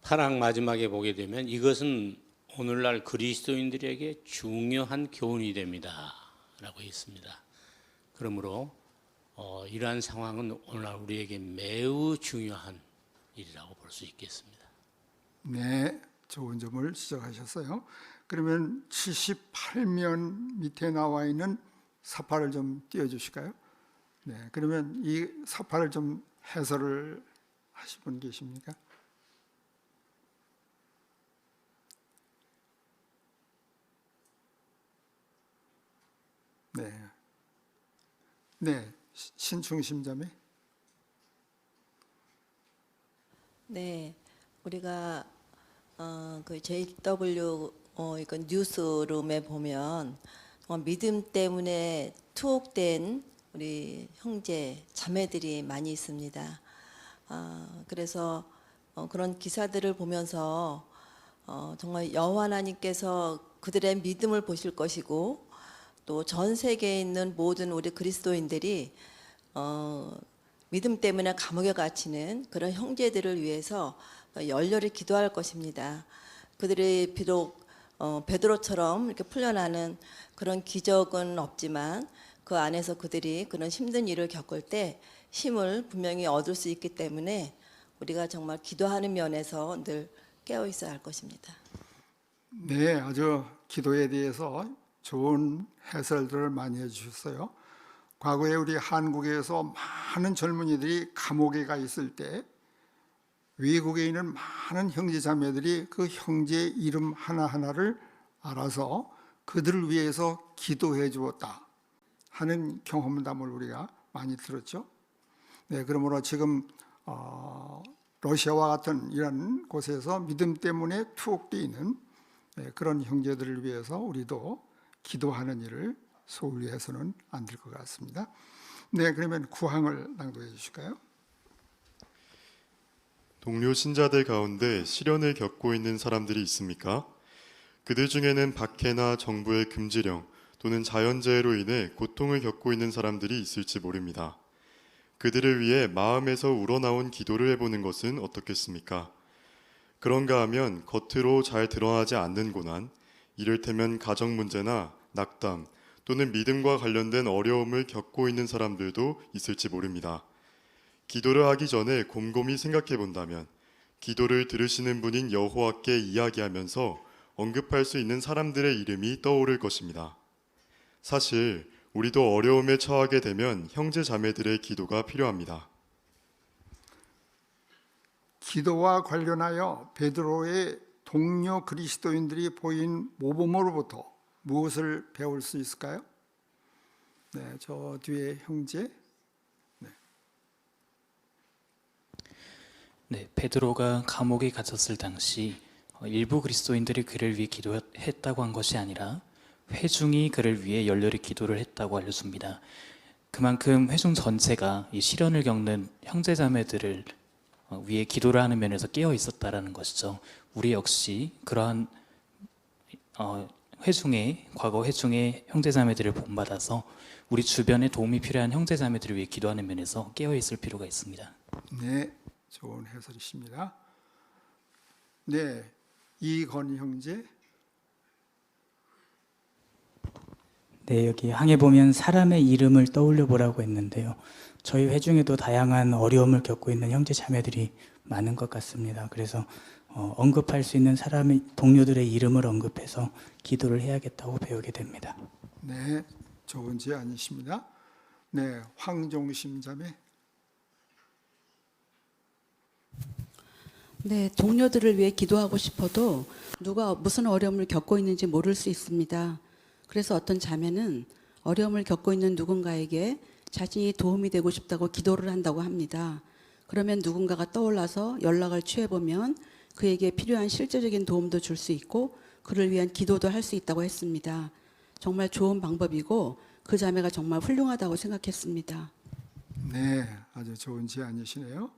타락 마지막에 보게 되면 이것은 오늘날 그리스도인들에게 중요한 교훈이 됩니다 라고 했습니다. 그러므로 이러한 상황은 오늘날 우리에게 매우 중요한 일이라고 볼 수 있겠습니다. 네, 좋은 점을 지적하셨어요. 그러면 78면 밑에 나와 있는 사파를 좀 띄워주실까요? 네, 그러면 이 사파를 좀 해설을 하실 분 계십니까? 네, 네, 신충심 자매. 네, 우리가 그 JW 이건 뉴스룸에 보면 믿음 때문에 투옥된 우리 형제 자매들이 많이 있습니다. 그래서 그런 기사들을 보면서 정말 여호와 하나님께서 그들의 믿음을 보실 것이고 또 전 세계에 있는 모든 우리 그리스도인들이 믿음 때문에 감옥에 갇히는 그런 형제들을 위해서 열렬히 기도할 것입니다. 그들이 비록 베드로처럼 이렇게 풀려나는 그런 기적은 없지만 그 안에서 그들이 그런 힘든 일을 겪을 때 힘을 분명히 얻을 수 있기 때문에 우리가 정말 기도하는 면에서 늘 깨어 있어야 할 것입니다. 네, 아주 기도에 대해서 좋은 해설들을 많이 해주셨어요. 과거에 우리 한국에서 많은 젊은이들이 감옥에 가 있을 때 외국에 있는 많은 형제 자매들이 그 형제의 이름 하나하나를 알아서 그들을 위해서 기도해 주었다 하는 경험담을 우리가 많이 들었죠. 네, 그러므로 지금 러시아와 같은 이런 곳에서 믿음 때문에 투옥되어 있는 그런 형제들을 위해서 우리도 기도하는 일을 소홀히해서는 안 될 것 같습니다. 네, 그러면 9항을 낭독해 주실까요? 동료 신자들 가운데 시련을 겪고 있는 사람들이 있습니까? 그들 중에는 박해나 정부의 금지령 또는 자연재해로 인해 고통을 겪고 있는 사람들이 있을지 모릅니다. 그들을 위해 마음에서 우러나온 기도를 해보는 것은 어떻겠습니까? 그런가 하면 겉으로 잘 드러나지 않는 고난, 이를테면 가정 문제나 낙담 또는 믿음과 관련된 어려움을 겪고 있는 사람들도 있을지 모릅니다. 기도를 하기 전에 곰곰이 생각해 본다면 기도를 들으시는 분인 여호와께 이야기하면서 언급할 수 있는 사람들의 이름이 떠오를 것입니다. 사실 우리도 어려움에 처하게 되면 형제 자매들의 기도가 필요합니다. 기도와 관련하여 베드로의 동료 그리스도인들이 보인 모범으로부터 무엇을 배울 수 있을까요? 네, 저 뒤에 형제. 네, 베드로가 감옥에 갇혔을 당시 일부 그리스도인들이 그를 위해 기도했다고 한 것이 아니라 회중이 그를 위해 열렬히 기도를 했다고 알려줍니다. 그만큼 회중 전체가 이 시련을 겪는 형제자매들을 위해 기도를 하는 면에서 깨어 있었다라는 것이죠. 우리 역시 그러한 과거 회중의 형제자매들을 본받아서 우리 주변에 도움이 필요한 형제자매들을 위해 기도하는 면에서 깨어 있을 필요가 있습니다. 네, 좋은 해설이십니다. 네, 이건희 형제. 네, 여기 항에 보면 사람의 이름을 떠올려 보라고 했는데요. 저희 회중에도 다양한 어려움을 겪고 있는 형제 자매들이 많은 것 같습니다. 그래서 언급할 수 있는 사람의 동료들의 이름을 언급해서 기도를 해야겠다고 배우게 됩니다. 네, 좋은 제안이십니다. 네, 황종심 자매. 네, 동료들을 위해 기도하고 싶어도 누가 무슨 어려움을 겪고 있는지 모를 수 있습니다. 그래서 어떤 자매는 어려움을 겪고 있는 누군가에게 자신이 도움이 되고 싶다고 기도를 한다고 합니다. 그러면 누군가가 떠올라서 연락을 취해보면 그에게 필요한 실제적인 도움도 줄 수 있고 그를 위한 기도도 할 수 있다고 했습니다. 정말 좋은 방법이고 그 자매가 정말 훌륭하다고 생각했습니다. 네, 아주 좋은 제안이시네요.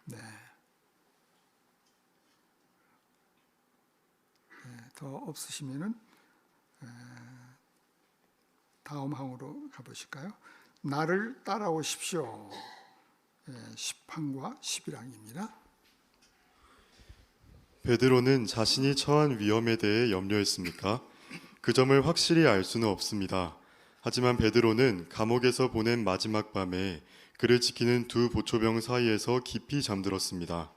네. 더 없으시면은 다음 항으로 가보실까요? 나를 따라오십시오. 10항과 11항입니다. 베드로는 자신이 처한 위험에 대해 염려했습니까? 그 점을 확실히 알 수는 없습니다. 하지만 베드로는 감옥에서 보낸 마지막 밤에 그를 지키는 두 보초병 사이에서 깊이 잠들었습니다.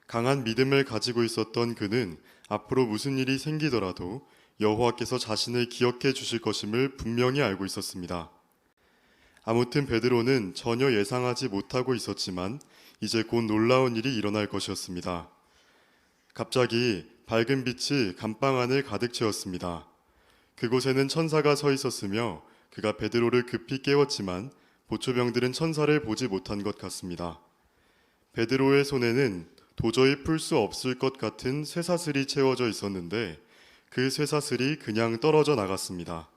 강한 믿음을 가지고 있었던 그는 앞으로 무슨 일이 생기더라도 여호와께서 자신을 기억해 주실 것임을 분명히 알고 있었습니다. 아무튼 베드로는 전혀 예상하지 못하고 있었지만 이제 곧 놀라운 일이 일어날 것이었습니다. 갑자기 밝은 빛이 감방 안을 가득 채웠습니다. 그곳에는 천사가 서 있었으며 그가 베드로를 급히 깨웠지만 보초병들은 천사를 보지 못한 것 같습니다. 베드로의 손에는 도저히 풀 수 없을 것 같은 쇠사슬이 채워져 있었는데 그 쇠사슬이 그냥 떨어져 나갔습니다.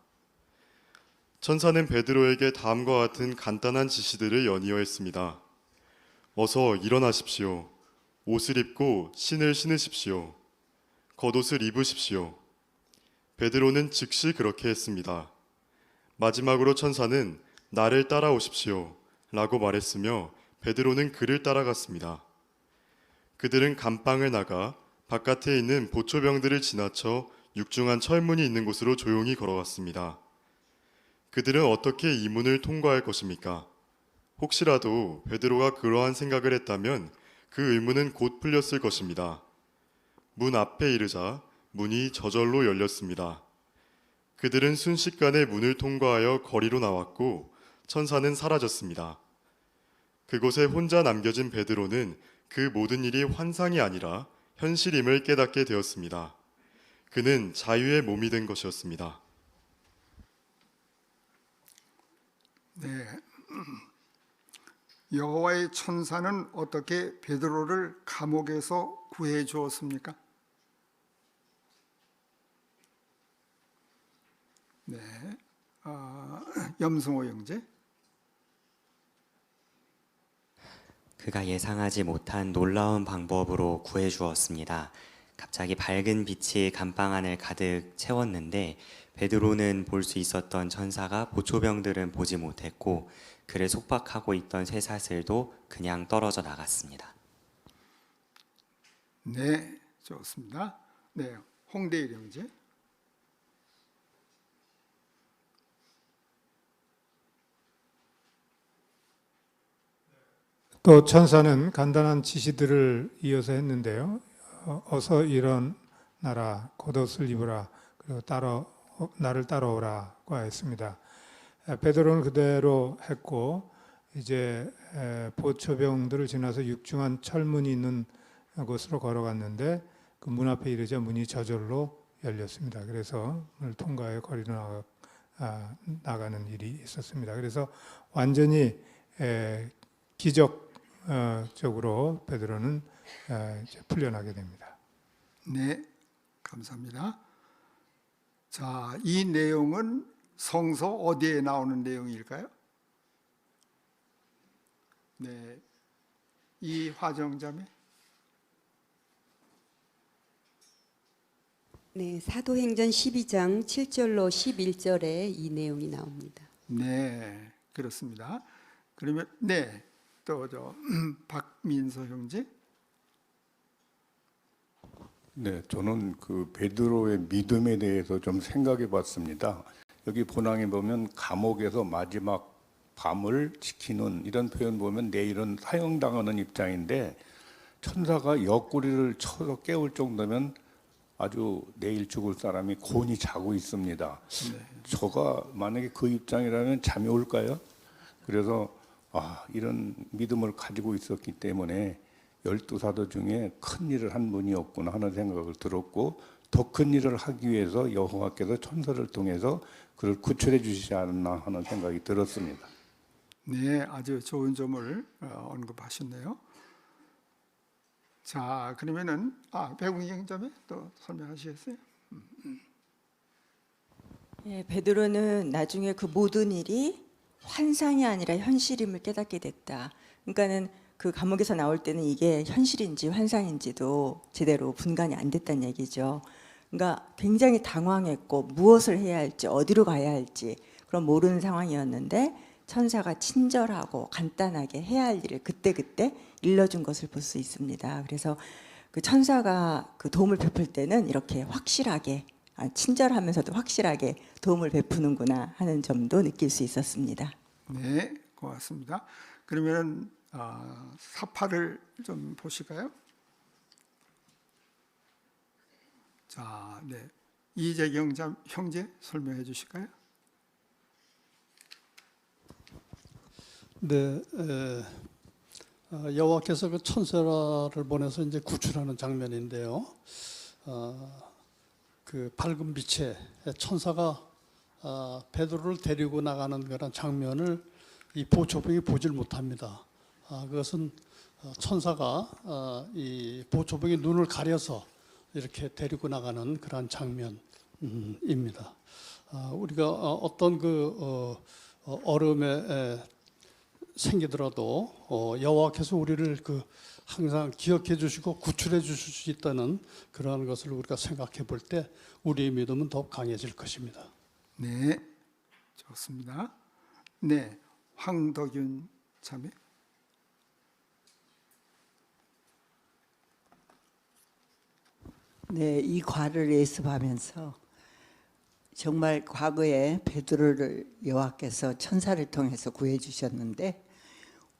천사는 베드로에게 다음과 같은 간단한 지시들을 연이어 했습니다. 어서 일어나십시오. 옷을 입고 신을 신으십시오. 겉옷을 입으십시오. 베드로는 즉시 그렇게 했습니다. 마지막으로 천사는 나를 따라오십시오 라고 말했으며 베드로는 그를 따라갔습니다. 그들은 감방을 나가 바깥에 있는 보초병들을 지나쳐 육중한 철문이 있는 곳으로 조용히 걸어갔습니다. 그들은 어떻게 이 문을 통과할 것입니까? 혹시라도 베드로가 그러한 생각을 했다면 그 의문은 곧 풀렸을 것입니다. 문 앞에 이르자 문이 저절로 열렸습니다. 그들은 순식간에 문을 통과하여 거리로 나왔고 천사는 사라졌습니다. 그곳에 혼자 남겨진 베드로는 그 모든 일이 환상이 아니라 현실임을 깨닫게 되었습니다. 그는 자유의 몸이 된 것이었습니다. 네. 여호와의 천사는 어떻게 베드로를 감옥에서 구해 주었습니까? 네, 염승호 형제. 그가 예상하지 못한 놀라운 방법으로 구해 주었습니다. 갑자기 밝은 빛이 감방 안을 가득 채웠는데 베드로는 볼 수 있었던 천사가 보초병들은 보지 못했고 그를 속박하고 있던 쇠사슬도 그냥 떨어져 나갔습니다. 네, 좋습니다. 네, 홍대일 형제. 또 천사는 간단한 지시들을 이어서 했는데요. 어서 일어나라, 겉옷을 입으라, 그리고 나를 따라오라고 했습니다. 베드로는 그대로 했고 이제 보초병들을 지나서 육중한 철문이 있는 곳으로 걸어갔는데 그 문 앞에 이르자 문이 저절로 열렸습니다. 그래서 문을 통과해 거리로 나가는 일이 있었습니다. 그래서 완전히 기적적으로 베드로는 이제 풀려나게 됩니다. 네, 감사합니다. 자, 이 내용은 성서 어디에 나오는 내용일까요? 네, 이 화정자매. 네, 사도행전 12장 7절로 11절에 이 내용이 나옵니다. 네, 그렇습니다. 그러면 네, 또 박민서 형제. 네, 저는 그 베드로의 믿음에 대해서 좀 생각해 봤습니다. 여기 본항에 보면 감옥에서 마지막 밤을 지키는 이런 표현 보면 내일은 사형당하는 입장인데 천사가 옆구리를 쳐서 깨울 정도면 아주 내일 죽을 사람이 곤히 자고 있습니다. 네. 저가 만약에 그 입장이라면 잠이 올까요? 그래서 이런 믿음을 가지고 있었기 때문에 12사도 중에 큰 일을 한 분이 없구나 하는 생각을 들었고 더 큰 일을 하기 위해서 여호와께서 천사를 통해서 그를 구출해 주시지 않았나 하는 생각이 들었습니다. 네, 아주 좋은 점을 언급하셨네요. 자, 그러면은 배웅이 형제에 또 설명하시겠어요? 예, 베드로는 나중에 그 모든 일이 환상이 아니라 현실임을 깨닫게 됐다. 그러니까는 그 감옥에서 나올 때는 이게 현실인지 환상인지도 제대로 분간이 안 됐다는 얘기죠. 그러니까 굉장히 당황했고 무엇을 해야 할지 어디로 가야 할지 그런 모르는 상황이었는데 천사가 친절하고 간단하게 해야 할 일을 그때그때 일러준 것을 볼 수 있습니다. 그래서 그 천사가 그 도움을 베풀 때는 이렇게 확실하게 친절하면서도 확실하게 도움을 베푸는구나 하는 점도 느낄 수 있었습니다. 네, 고맙습니다. 그러면 사파를 좀 보실까요? 자, 네, 이재경 형제 설명해 주실까요? 네, 여호와께서 그 천사를 보내서 이제 구출하는 장면인데요. 그 밝은 빛에 천사가 베드로를 데리고 나가는 그런 장면을 이 보초병이 보질 못합니다. 그것은 천사가 이 보초병의 눈을 가려서 이렇게 데리고 나가는 그런 장면입니다. 우리가 어떤 그 어려움에 생기더라도 여호와께서 우리를 그 항상 기억해 주시고 구출해 주실 수 있다는 그러한 것을 우리가 생각해 볼 때 우리의 믿음은 더욱 강해질 것입니다. 네, 좋습니다. 네, 황덕윤 자매. 네, 이 과를 예습하면서 정말 과거에 베드로를 여호와께서 천사를 통해서 구해 주셨는데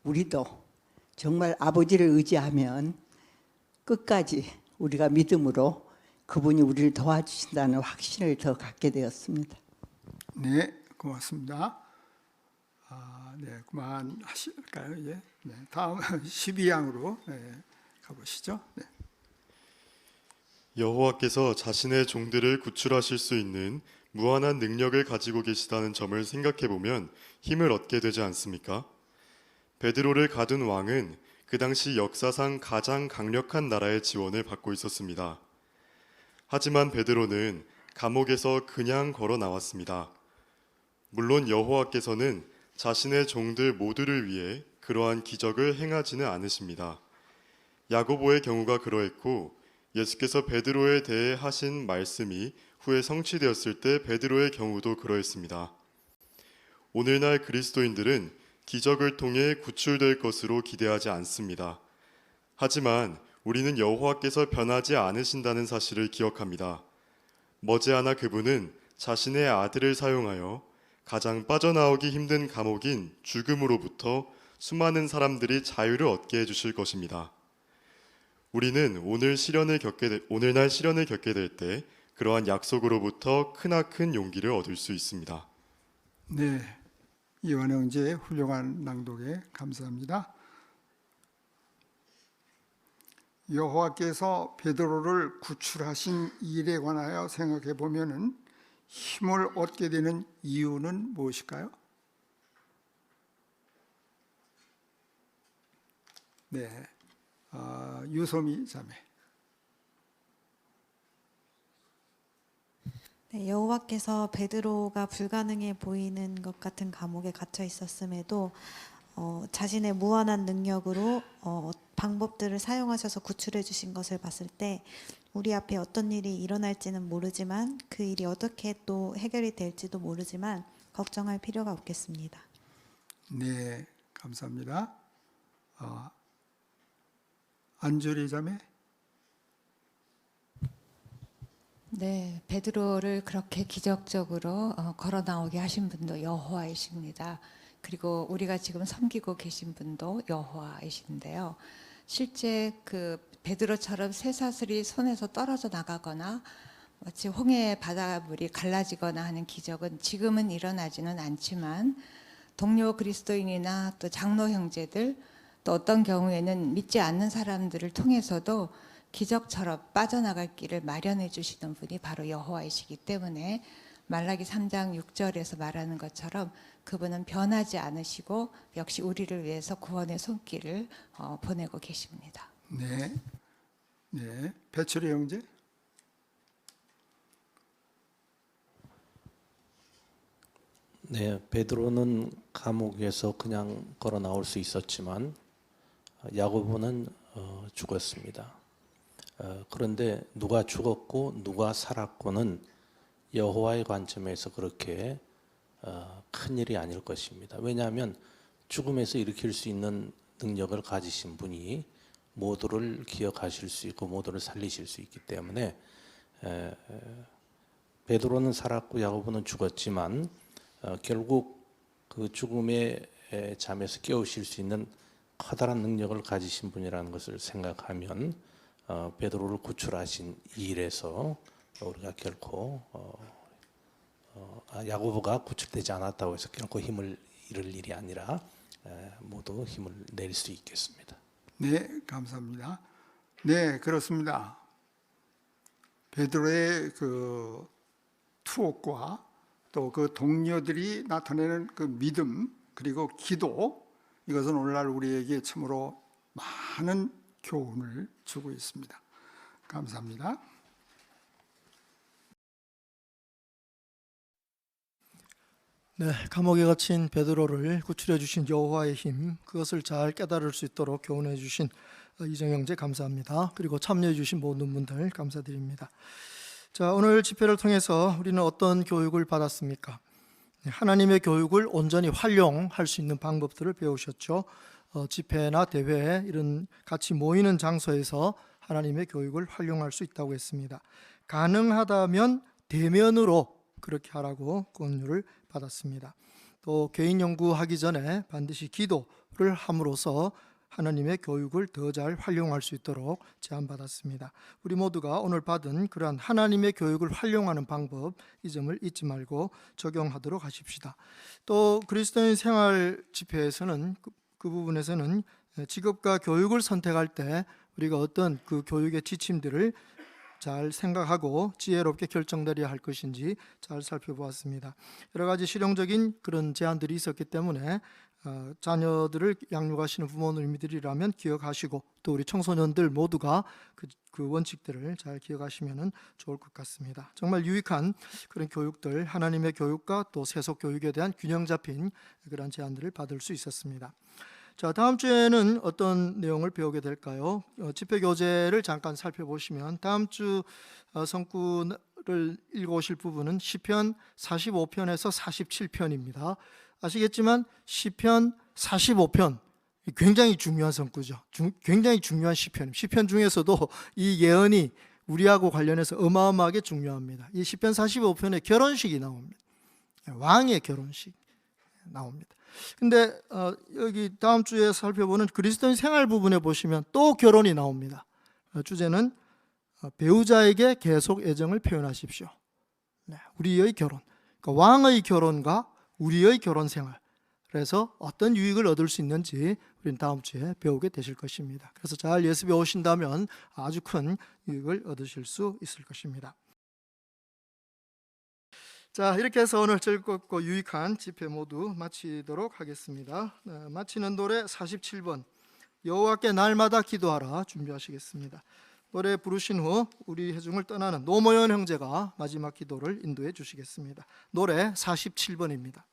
우리도 정말 아버지를 의지하면 끝까지 우리가 믿음으로 그분이 우리를 도와주신다는 확신을 더 갖게 되었습니다. 네, 고맙습니다. 네, 그만하실까요? 이제 네, 다음 12항으로 가보시죠. 네. 여호와께서 자신의 종들을 구출하실 수 있는 무한한 능력을 가지고 계시다는 점을 생각해 보면 힘을 얻게 되지 않습니까? 베드로를 가둔 왕은 그 당시 역사상 가장 강력한 나라의 지원을 받고 있었습니다. 하지만 베드로는 감옥에서 그냥 걸어 나왔습니다. 물론 여호와께서는 자신의 종들 모두를 위해 그러한 기적을 행하지는 않으십니다. 야고보의 경우가 그러했고 예수께서 베드로에 대해 하신 말씀이 후에 성취되었을 때 베드로의 경우도 그러했습니다. 오늘날 그리스도인들은 기적을 통해 구출될 것으로 기대하지 않습니다. 하지만 우리는 여호와께서 변하지 않으신다는 사실을 기억합니다. 머지않아 그분은 자신의 아들을 사용하여 가장 빠져나오기 힘든 감옥인 죽음으로부터 수많은 사람들이 자유를 얻게 해주실 것입니다. 우리는 오늘날 시련을 겪게 될 때 그러한 약속으로부터 크나큰 용기를 얻을 수 있습니다. 네, 이완 형제의 훌륭한 낭독에 감사합니다. 여호와께서 베드로를 구출하신 일에 관하여 생각해 보면은 힘을 얻게 되는 이유는 무엇일까요? 네, 유소미 자매. 네, 여호와께서 베드로가 불가능해 보이는 것 같은 감옥에 갇혀 있었음에도 자신의 무한한 능력으로 방법들을 사용하셔서 구출해 주신 것을 봤을 때 우리 앞에 어떤 일이 일어날지는 모르지만 그 일이 어떻게 또 해결이 될지도 모르지만 걱정할 필요가 없겠습니다. 네, 감사합니다. 안주리 자매. 네, 베드로를 그렇게 기적적으로 걸어 나오게 하신 분도 여호와이십니다. 그리고 우리가 지금 섬기고 계신 분도 여호와이신데요. 실제 그 베드로처럼 쇠사슬이 손에서 떨어져 나가거나 마치 홍해의 바닷물이 갈라지거나 하는 기적은 지금은 일어나지는 않지만 동료 그리스도인이나 또 장로 형제들 또 어떤 경우에는 믿지 않는 사람들을 통해서도 기적처럼 빠져나갈 길을 마련해 주시는 분이 바로 여호와이시기 때문에 말라기 3장 6절에서 말하는 것처럼 그분은 변하지 않으시고 역시 우리를 위해서 구원의 손길을 보내고 계십니다. 네, 네, 배철이 형제. 네, 베드로는 감옥에서 그냥 걸어 나올 수 있었지만 야고보는 죽었습니다. 그런데 누가 죽었고 누가 살았고는 여호와의 관점에서 그렇게 큰 일이 아닐 것입니다. 왜냐하면 죽음에서 일으킬 수 있는 능력을 가지신 분이 모두를 기억하실 수 있고 모두를 살리실 수 있기 때문에 베드로는 살았고 야고보는 죽었지만 결국 그 죽음의 잠에서 깨우실 수 있는 커다란 능력을 가지신 분이라는 것을 생각하면 베드로를 구출하신 이 일에서 우리가 결코 야고보가 구출되지 않았다고 해서 결코 힘을 잃을 일이 아니라 모두 힘을 낼 수 있겠습니다. 네, 감사합니다. 네, 그렇습니다. 베드로의 그 투옥과 또 그 동료들이 나타내는 그 믿음 그리고 기도 이것은 오늘날 우리에게 참으로 많은 교훈을 주고 있습니다. 감사합니다. 네, 감옥에 갇힌 베드로를 구출해 주신 여호와의 힘, 그것을 잘 깨달을 수 있도록 교훈해 주신 이정 형제 감사합니다. 그리고 참여해 주신 모든 분들 감사드립니다. 자, 오늘 집회를 통해서 우리는 어떤 교육을 받았습니까? 하나님의 교육을 온전히 활용할 수 있는 방법들을 배우셨죠. 집회나 대회 이런 같이 모이는 장소에서 하나님의 교육을 활용할 수 있다고 했습니다. 가능하다면 대면으로 그렇게 하라고 권유를 받았습니다. 또 개인 연구하기 전에 반드시 기도를 함으로써 하나님의 교육을 더 잘 활용할 수 있도록 제안받았습니다. 우리 모두가 오늘 받은 그러한 하나님의 교육을 활용하는 방법 이 점을 잊지 말고 적용하도록 하십시다. 또 그리스도인 생활 집회에서는 그 부분에서는 직업과 교육을 선택할 때 우리가 어떤 그 교육의 지침들을 잘 생각하고 지혜롭게 결정드려야 할 것인지 잘 살펴보았습니다. 여러 가지 실용적인 그런 제안들이 있었기 때문에 자녀들을 양육하시는 부모님들이라면 기억하시고 또 우리 청소년들 모두가 그 원칙들을 잘 기억하시면 좋을 것 같습니다. 정말 유익한 그런 교육들, 하나님의 교육과 또 세속 교육에 대한 균형 잡힌 그런 제안들을 받을 수 있었습니다. 자, 다음 주에는 어떤 내용을 배우게 될까요? 집회 교재를 잠깐 살펴보시면 다음 주 성구를 읽어오실 부분은 시편 45편에서 47편입니다. 아시겠지만 시편 45편 굉장히 중요한 성구죠. 굉장히 중요한 시편입니다. 시편 중에서도 이 예언이 우리하고 관련해서 어마어마하게 중요합니다. 이 시편 45편에 결혼식이 나옵니다. 왕의 결혼식 나옵니다. 근데 여기 다음 주에 살펴보는 그리스도인 생활 부분에 보시면 또 결혼이 나옵니다. 주제는 배우자에게 계속 애정을 표현하십시오. 우리의 결혼, 그러니까 왕의 결혼과 우리의 결혼 생활, 그래서 어떤 유익을 얻을 수 있는지 우리는 다음 주에 배우게 되실 것입니다. 그래서 잘 예습해 오신다면 아주 큰 유익을 얻으실 수 있을 것입니다. 자, 이렇게 해서 오늘 즐겁고 유익한 집회 모두 마치도록 하겠습니다. 마치는 노래 47번 여호와께 날마다 기도하라 준비하시겠습니다. 노래 부르신 후 우리 회중을 떠나는 노모현 형제가 마지막 기도를 인도해 주시겠습니다. 노래 47번입니다.